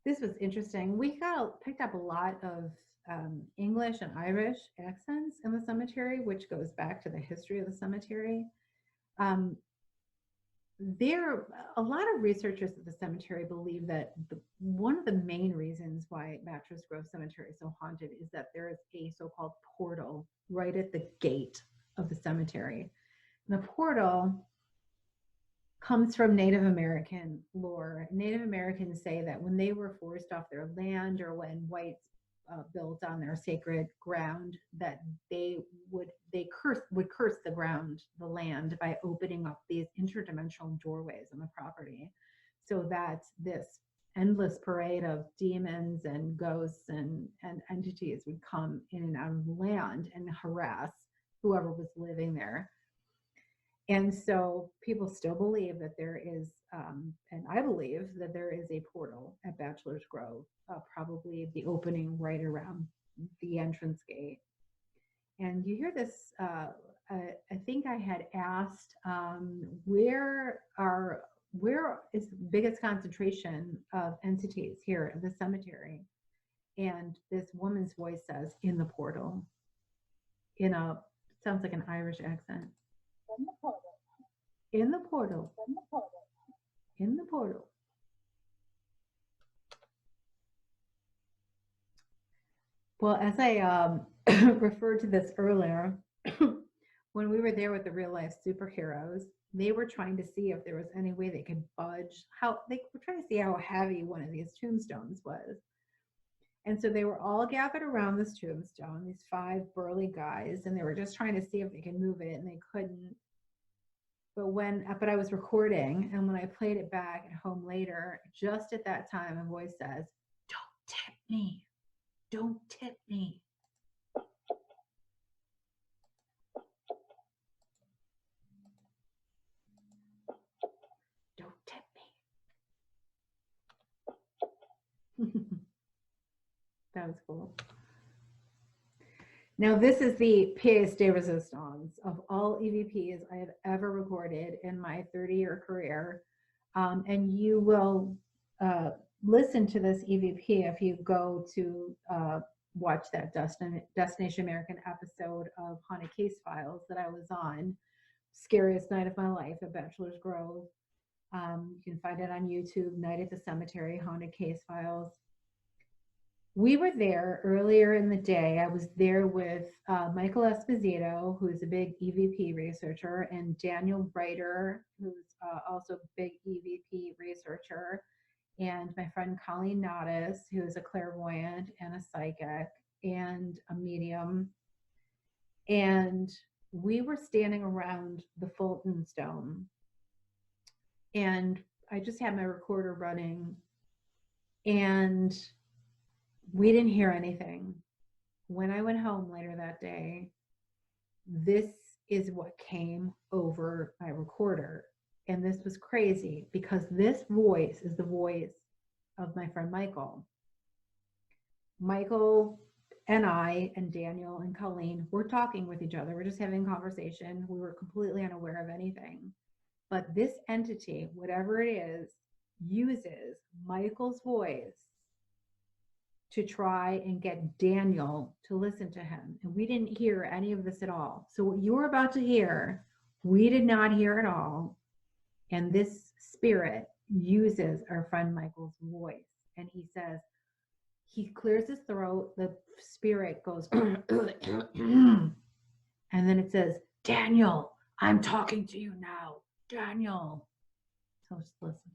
This was interesting. We picked up a lot of English and Irish accents in the cemetery, which goes back to the history of the cemetery. A lot of researchers at the cemetery believe that one of the main reasons why Bachelors Grove Cemetery is so haunted is that there is a so-called portal right at the gate of the cemetery. And the portal comes from Native American lore. Native Americans say that when they were forced off their land, or when whites built on their sacred ground, that they would curse the ground, the land, by opening up these interdimensional doorways on the property, so that this endless parade of demons and ghosts and entities would come in and out of the land and harass whoever was living there. And so people still believe that there is, and I believe that there is a portal at Bachelor's Grove, probably the opening right around the entrance gate. And you hear this, I think I had asked, where is the biggest concentration of entities here at the cemetery? And this woman's voice says, in the portal, in a, sounds like an Irish accent. In the portal. In the portal. Well, as I referred to this earlier, when we were there with the real life superheroes, they were trying to see if there was any way they could budge, how they were trying to see how heavy one of these tombstones was. And so they were all gathered around this tombstone, these 5 burly guys, and they were just trying to see if they could move it, and they couldn't. But I was recording, and when I played it back at home later, just at that time, a voice says, "Don't tip me. Don't tip me." Don't tip me. That was cool. Now, this is the pièce de résistance of all EVPs I have ever recorded in my 30-year career. And you will listen to this EVP if you go to watch that Destination American episode of Haunted Case Files that I was on, Scariest Night of My Life at Bachelor's Grove. You can find it on YouTube, Night at the Cemetery, Haunted Case Files. We were there earlier in the day. I was there with Michael Esposito, who's a big EVP researcher, and Daniel Reiter, who's also a big EVP researcher, and my friend Colleen Nadas, who is a clairvoyant and a psychic and a medium. And we were standing around the Fulton Stone. And I just had my recorder running, and we didn't hear anything. When I went home later that day, this is what came over my recorder. And this was crazy because this voice is the voice of my friend Michael. Michael and I and Daniel and Colleen were talking with each other. We're just having a conversation. We were completely unaware of anything. But this entity, whatever it is, uses Michael's voice to try and get Daniel to listen to him. And we didn't hear any of this at all. So what you're about to hear, we did not hear at all. And this spirit uses our friend Michael's voice. And he says, he clears his throat, the spirit goes, and then it says, "Daniel, I'm talking to you now, Daniel." So just listen.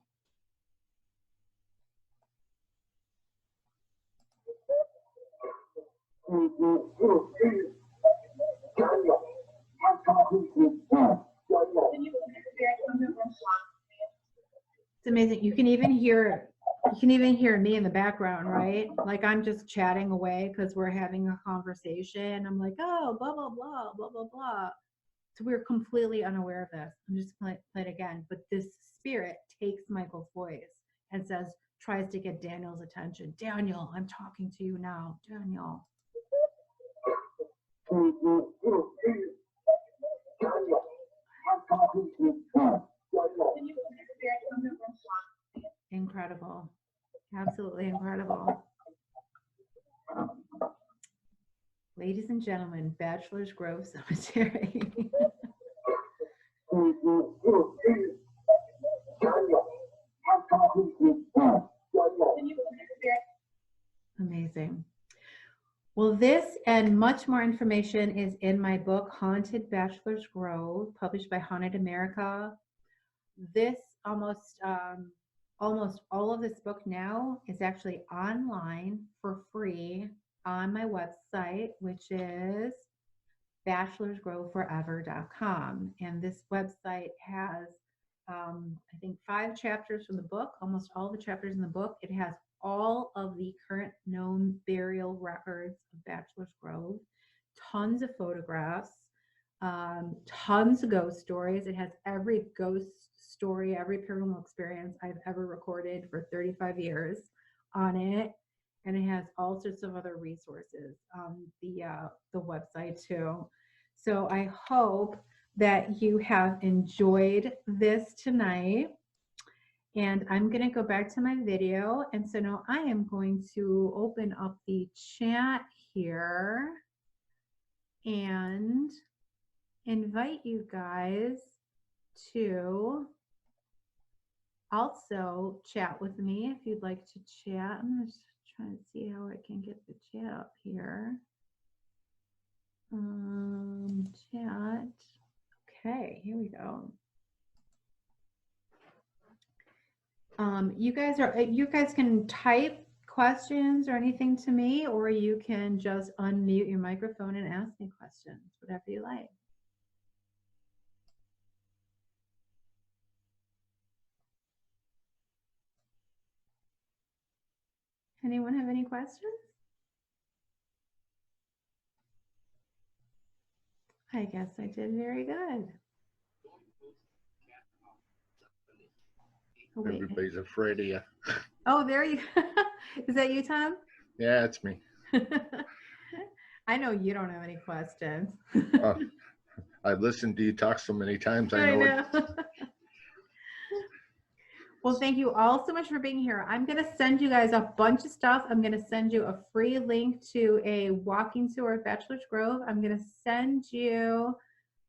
It's amazing. You can even hear me in the background, right? Like I'm just chatting away because we're having a conversation. I'm like, oh, blah, blah, blah, blah, blah, blah. So we're completely unaware of this. I'm just going to play it again. But this spirit takes Michael's voice and tries to get Daniel's attention. "Daniel, I'm talking to you now, Daniel." Incredible. Absolutely incredible. Ladies and gentlemen, Bachelor's Grove Cemetery. Amazing. Well, this and much more information is in my book, Haunted Bachelor's Grove, published by Haunted America. This almost all of this book now is actually online for free on my website, which is bachelorsgroveforever.com. And this website has, I think, 5 chapters from the book, almost all the chapters in the book. It has all of the current known burial records of Bachelor's Grove, tons of photographs, Tons of ghost stories. It has every ghost story, every paranormal experience I've ever recorded for 35 years on it. And it has all sorts of other resources on the website too. So I hope that you have enjoyed this tonight. And I'm going to go back to my video. And so now I am going to open up the chat here and invite you guys to also chat with me if you'd like to chat. I'm just trying to see how I can get the chat up here. Chat. Okay, here we go. You guys can type questions or anything to me, or you can just unmute your microphone and ask me questions, whatever you like. Anyone have any questions? I guess I did very good. Oh, everybody's afraid of you. Oh, there you go. Is that you, Tom? Yeah, it's me. I know you don't have any questions. I've listened to you talk so many times. I know. Well, thank you all so much for being here. I'm going to send you guys a bunch of stuff. I'm going to send you a free link to a walking tour of Bachelor's Grove. I'm going to send you,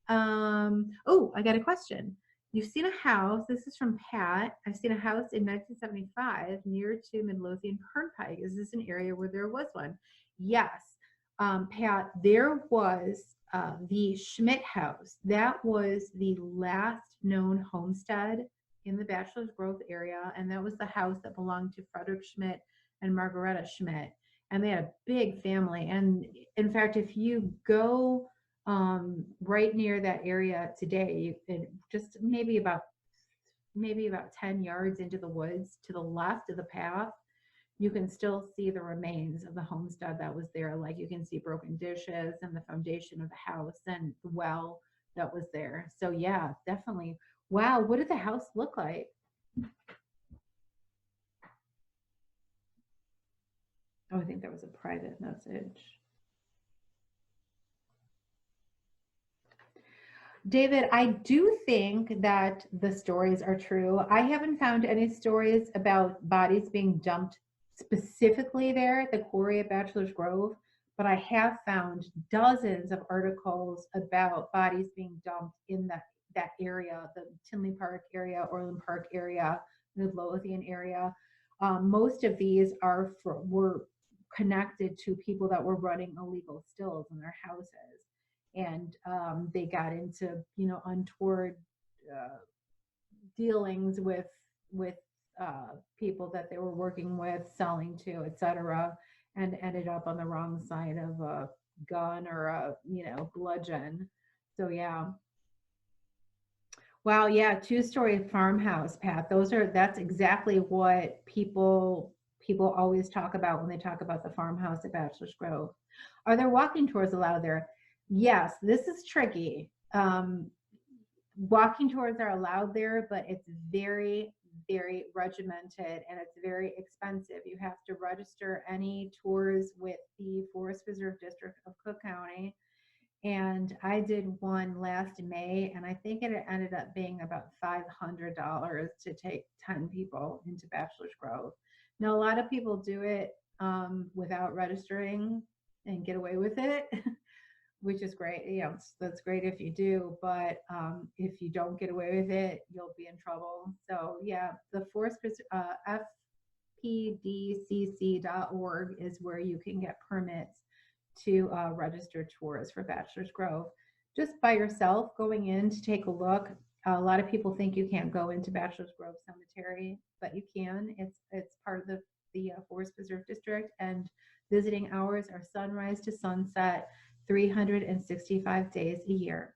oh, I got a question. You've seen a house. This is from Pat. I've seen a house in 1975 near to Melodeon Turnpike. Is this an area where there was one? Yes. Pat, there was the Schmidt house. That was the last known homestead in the Bachelor's Grove area, and that was the house that belonged to Frederick Schmidt and Margareta Schmidt, and they had a big family. And in fact, if you go right near that area today, just maybe about 10 yards into the woods to the left of the path, you can still see the remains of the homestead that was there. Like you can see broken dishes and the foundation of the house and the well that was there. So yeah, definitely. Wow, what did the house look like? Oh, I think that was a private message. David, I do think that the stories are true. I haven't found any stories about bodies being dumped specifically there at the quarry at Bachelor's Grove, but I have found dozens of articles about bodies being dumped in that area, the Tinley Park area, Orland Park area, Midlothian area. Most of these were connected to people that were running illegal stills in their houses, and they got into untoward dealings with people that they were working with, selling to, etc., and ended up on the wrong side of a gun or a bludgeon. So yeah. Wow, yeah, 2-story farmhouse, Pat. That's exactly what people always talk about when they talk about the farmhouse at Bachelor's Grove. Are there walking tours allowed there? Yes, this is tricky. Walking tours are allowed there, but it's very, very regimented and it's very expensive. You have to register any tours with the Forest Preserve District of Cook County. And I did one last May, and I think it ended up being about $500 to take 10 people into Bachelor's Grove. Now, a lot of people do it without registering and get away with it, which is great. That's great if you do, but if you don't get away with it, you'll be in trouble. So yeah, the Forest FPDCC.org is where you can get permits to register tours for Bachelor's Grove. Just by yourself going in to take a look. A lot of people think you can't go into Bachelor's Grove Cemetery, but you can. It's part of the Forest Preserve District, and visiting hours are sunrise to sunset, 365 days a year.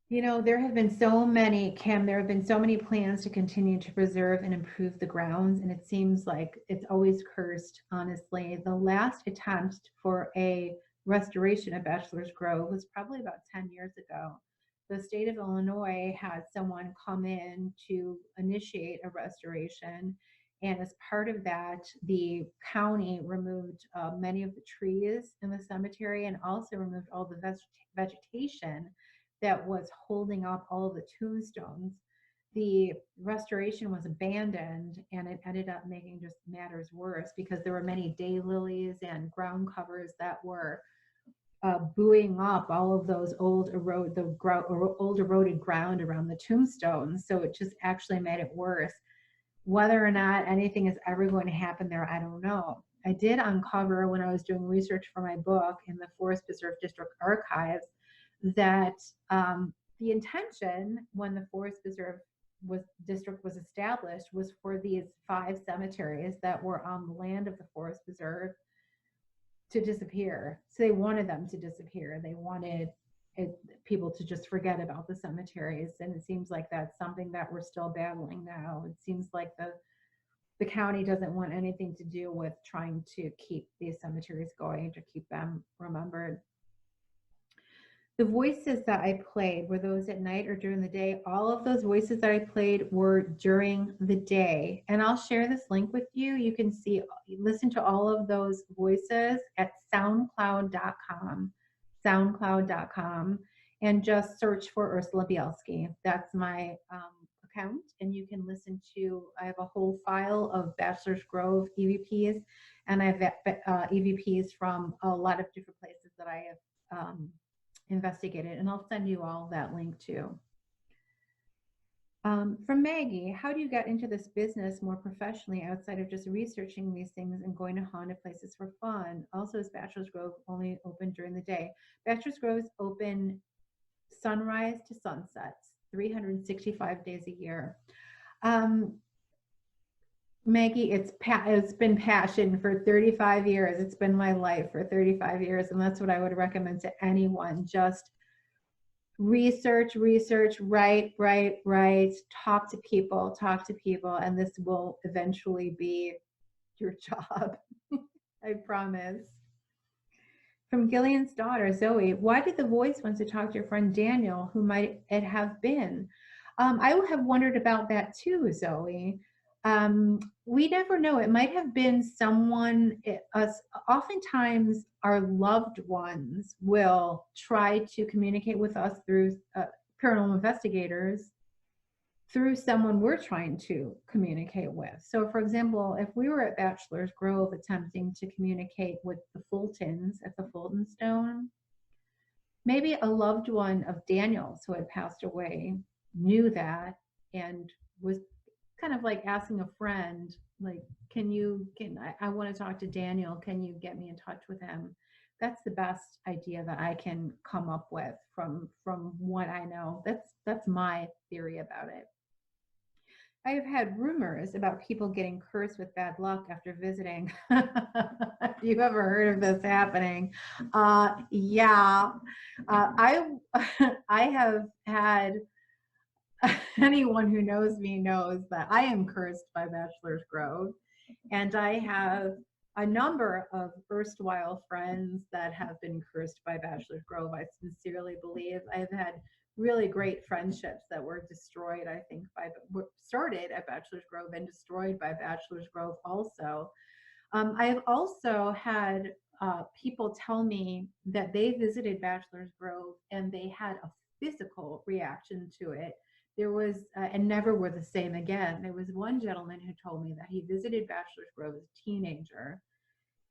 There have been so many, Kim, there have been so many plans to continue to preserve and improve the grounds, and it seems like it's always cursed, honestly. The last attempt for a restoration of Bachelor's Grove was probably about 10 years ago. The state of Illinois had someone come in to initiate a restoration. And as part of that, the county removed many of the trees in the cemetery and also removed all the vegetation that was holding up all of the tombstones. The restoration was abandoned, and it ended up making just matters worse because there were many daylilies and ground covers that were buoying up all of those old eroded ground around the tombstones. So it just actually made it worse. Whether or not anything is ever going to happen there, I don't know. I did uncover when I was doing research for my book in the Forest Preserve District archives that the intention when the Forest Preserve district was established was for these 5 cemeteries that were on the land of the Forest Preserve to disappear. So they wanted them to disappear. They wanted people to just forget about the cemeteries. And it seems like that's something that we're still battling now. It seems like the county doesn't want anything to do with trying to keep these cemeteries going, to keep them remembered. The voices that I played, were those at night or during the day? All of those voices that I played were during the day. And I'll share this link with you. You can listen to all of those voices at soundcloud.com, and just search for Ursula Bielski. That's my account. And you can listen to, I have a whole file of Bachelor's Grove EVPs, and I have EVPs from a lot of different places that I have investigated, and I'll send you all that link too. From Maggie, how do you get into this business more professionally outside of just researching these things and going to haunted places for fun? Also, is Bachelor's Grove only open during the day? Bachelor's Grove is open sunrise to sunsets, 365 days a year. Maggie, it's been passion for 35 years. It's been my life for 35 years. And that's what I would recommend to anyone. Just research, write, talk to people. And this will eventually be your job. I promise. From Gillian's daughter, Zoe, why did the voice want to talk to your friend Daniel, who might it have been? I have wondered about that too, Zoe. We never know. It might have been someone, oftentimes our loved ones will try to communicate with us through paranormal investigators, through someone we're trying to communicate with. So for example, if we were at Bachelor's Grove attempting to communicate with the Fultons at the Fulton Stone, maybe a loved one of Daniel's who had passed away knew that and was kind of like asking a friend, like, I want to talk to Daniel. Can you get me in touch with him? That's the best idea that I can come up with from what I know. That's my theory about it. I have had rumors about people getting cursed with bad luck after visiting. Have you ever heard of this happening? Yeah. I have had, anyone who knows me knows that I am cursed by Bachelor's Grove, and I have a number of erstwhile friends that have been cursed by Bachelor's Grove. I sincerely believe I've had really great friendships that were destroyed, I think, were started at Bachelor's Grove and destroyed by Bachelor's Grove also. I have also had people tell me that they visited Bachelor's Grove and they had a physical reaction to it. There was, and never were the same again. There was one gentleman who told me that he visited Bachelor's Grove as a teenager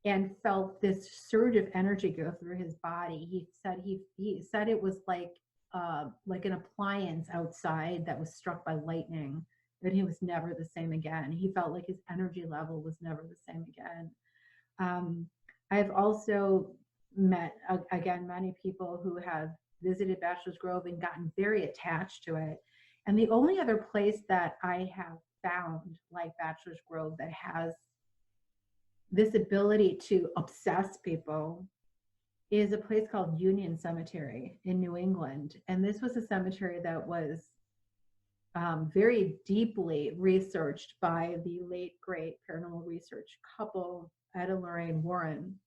and felt this surge of energy go through his body. He said it was like an appliance outside that was struck by lightning, that he was never the same again. He felt like his energy level was never the same again. I've also met, again, many people who have visited Bachelor's Grove and gotten very attached to it. And the only other place that I have found like Bachelor's Grove that has this ability to obsess people is a place called Union Cemetery in New England. And this was a cemetery that was very deeply researched by the late, great paranormal research couple, Ed and Lorraine Warren.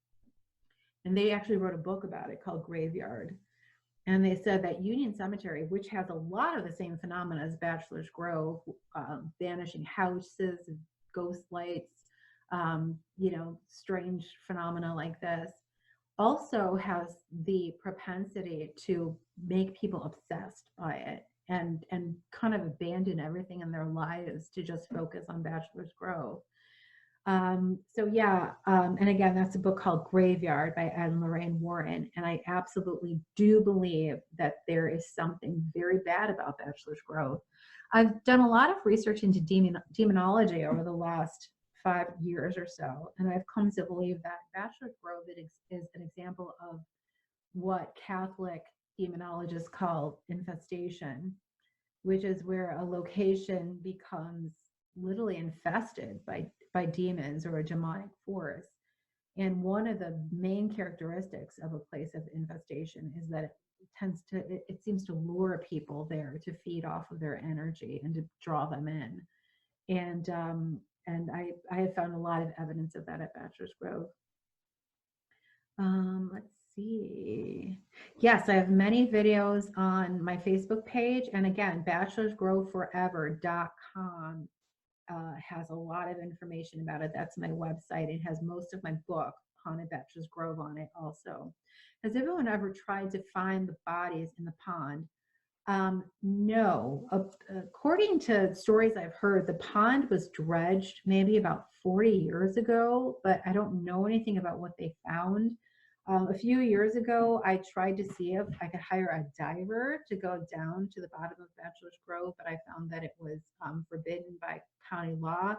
and they actually wrote a book about it called Graveyard. And they said that Union Cemetery, which has a lot of the same phenomena as Bachelor's Grove, vanishing houses, ghost lights, strange phenomena like this, also has the propensity to make people obsessed by it and kind of abandon everything in their lives to just focus on Bachelor's Grove. And again, that's a book called Graveyard by Ed and Lorraine Warren. And I absolutely do believe that there is something very bad about Bachelor's Grove. I've done a lot of research into demonology over the last 5 years or so, and I've come to believe that Bachelor's Grove is an example of what Catholic demonologists call infestation, which is where a location becomes literally infested by demons or a demonic force. And one of the main characteristics of a place of infestation is that it seems to lure people there to feed off of their energy and to draw them in. And I have found a lot of evidence of that at Bachelor's Grove. Let's see. Yes, I have many videos on my Facebook page. And again, bachelorsgroveforever.com has a lot of information about it. That's my website. It has most of my book, Haunted Bachelor's Grove, on it also. Has everyone ever tried to find the bodies in the pond? No. According to stories I've heard, the pond was dredged maybe about 40 years ago, but I don't know anything about what they found. A few years ago, I tried to see if I could hire a diver to go down to the bottom of Bachelor's Grove, but I found that it was forbidden by county law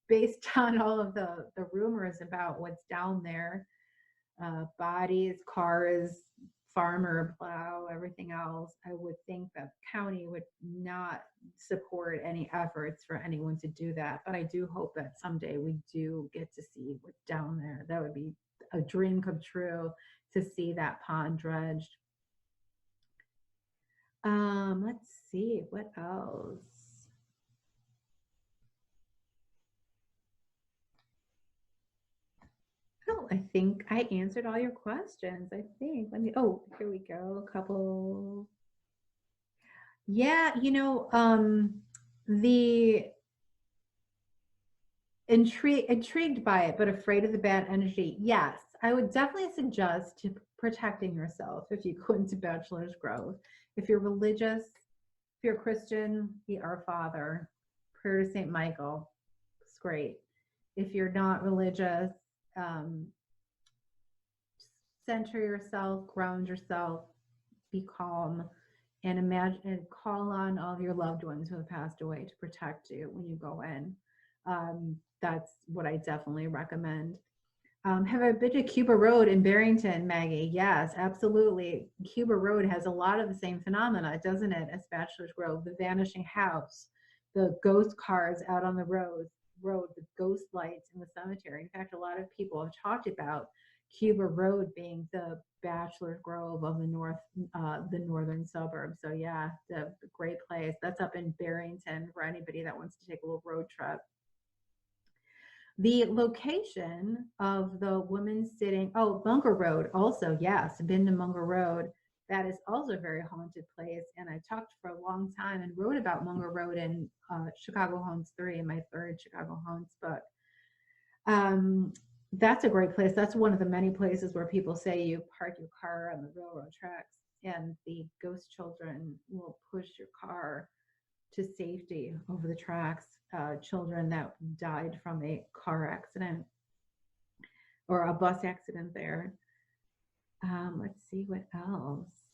based on all of the rumors about what's down there. Bodies, cars, farmer plow, everything else. I would think that county would not support any efforts for anyone to do that. But I do hope that someday we do get to see what's down there. That would be a dream come true to see that pond dredged. Let's see, what else? Oh, I think I answered all your questions. I think. Here we go. A couple. Yeah, the intrigued by it, but afraid of the bad energy. Yes, I would definitely suggest protecting yourself if you go into Bachelor's Grove. If you're religious, if you're Christian, the Our Father, prayer to St. Michael, it's great. If you're not religious, center yourself, ground yourself, be calm, and imagine and call on all of your loved ones who have passed away to protect you when you go in. That's what I definitely recommend. Have I been to Cuba Road in Barrington, Maggie? Yes, absolutely. Cuba Road has a lot of the same phenomena, doesn't it, as Bachelor's Grove? The vanishing house, the ghost cars out on the road, the ghost lights in the cemetery. In fact, a lot of people have talked about Cuba Road being the Bachelor's Grove of the northern suburbs. So yeah, the great place. That's up in Barrington for anybody that wants to take a little road trip. The location of the woman sitting, Munger Road also, yes, been to Munger Road. That is also a very haunted place. And I talked for a long time and wrote about Munger Road in Chicago Haunts 3, in my third Chicago Haunts book. That's a great place. That's one of the many places where people say you park your car on the railroad tracks and the ghost children will push your car to safety over the tracks. Children that died from a car accident or a bus accident there. Let's see what else.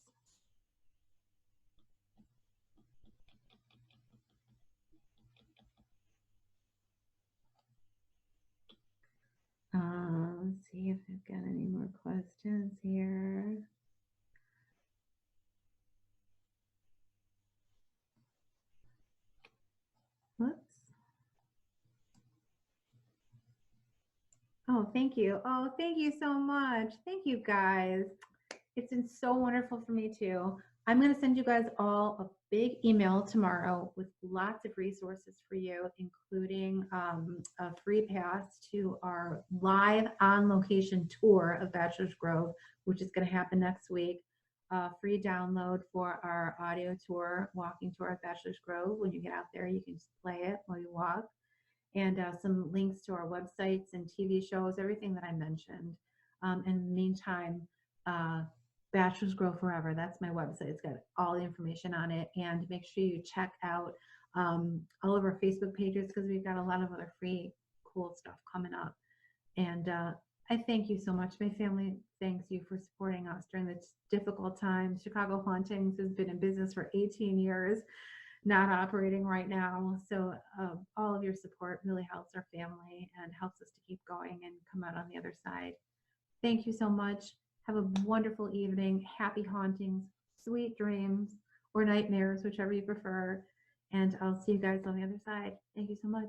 Let's see if I've got any more questions here. Whoops. Oh, thank you. Oh, thank you so much. Thank you, guys. It's been so wonderful for me too. I'm going to send you guys all a big email tomorrow with lots of resources for you, including a free pass to our live on location tour of Bachelor's Grove, which is going to happen next week. Free download for our audio tour, walking tour of Bachelor's Grove. When you get out there, you can just play it while you walk. And some links to our websites and TV shows, everything that I mentioned. In the meantime, Bachelors Grow Forever. That's my website. It's got all the information on it. And make sure you check out all of our Facebook pages, because we've got a lot of other free, cool stuff coming up. And I thank you so much. My family thanks you for supporting us during this difficult time. Chicago Hauntings has been in business for 18 years, not operating right now. So all of your support really helps our family and helps us to keep going and come out on the other side. Thank you so much. Have a wonderful evening. Happy hauntings, sweet dreams, or nightmares, whichever you prefer. And I'll see you guys on the other side. Thank you so much.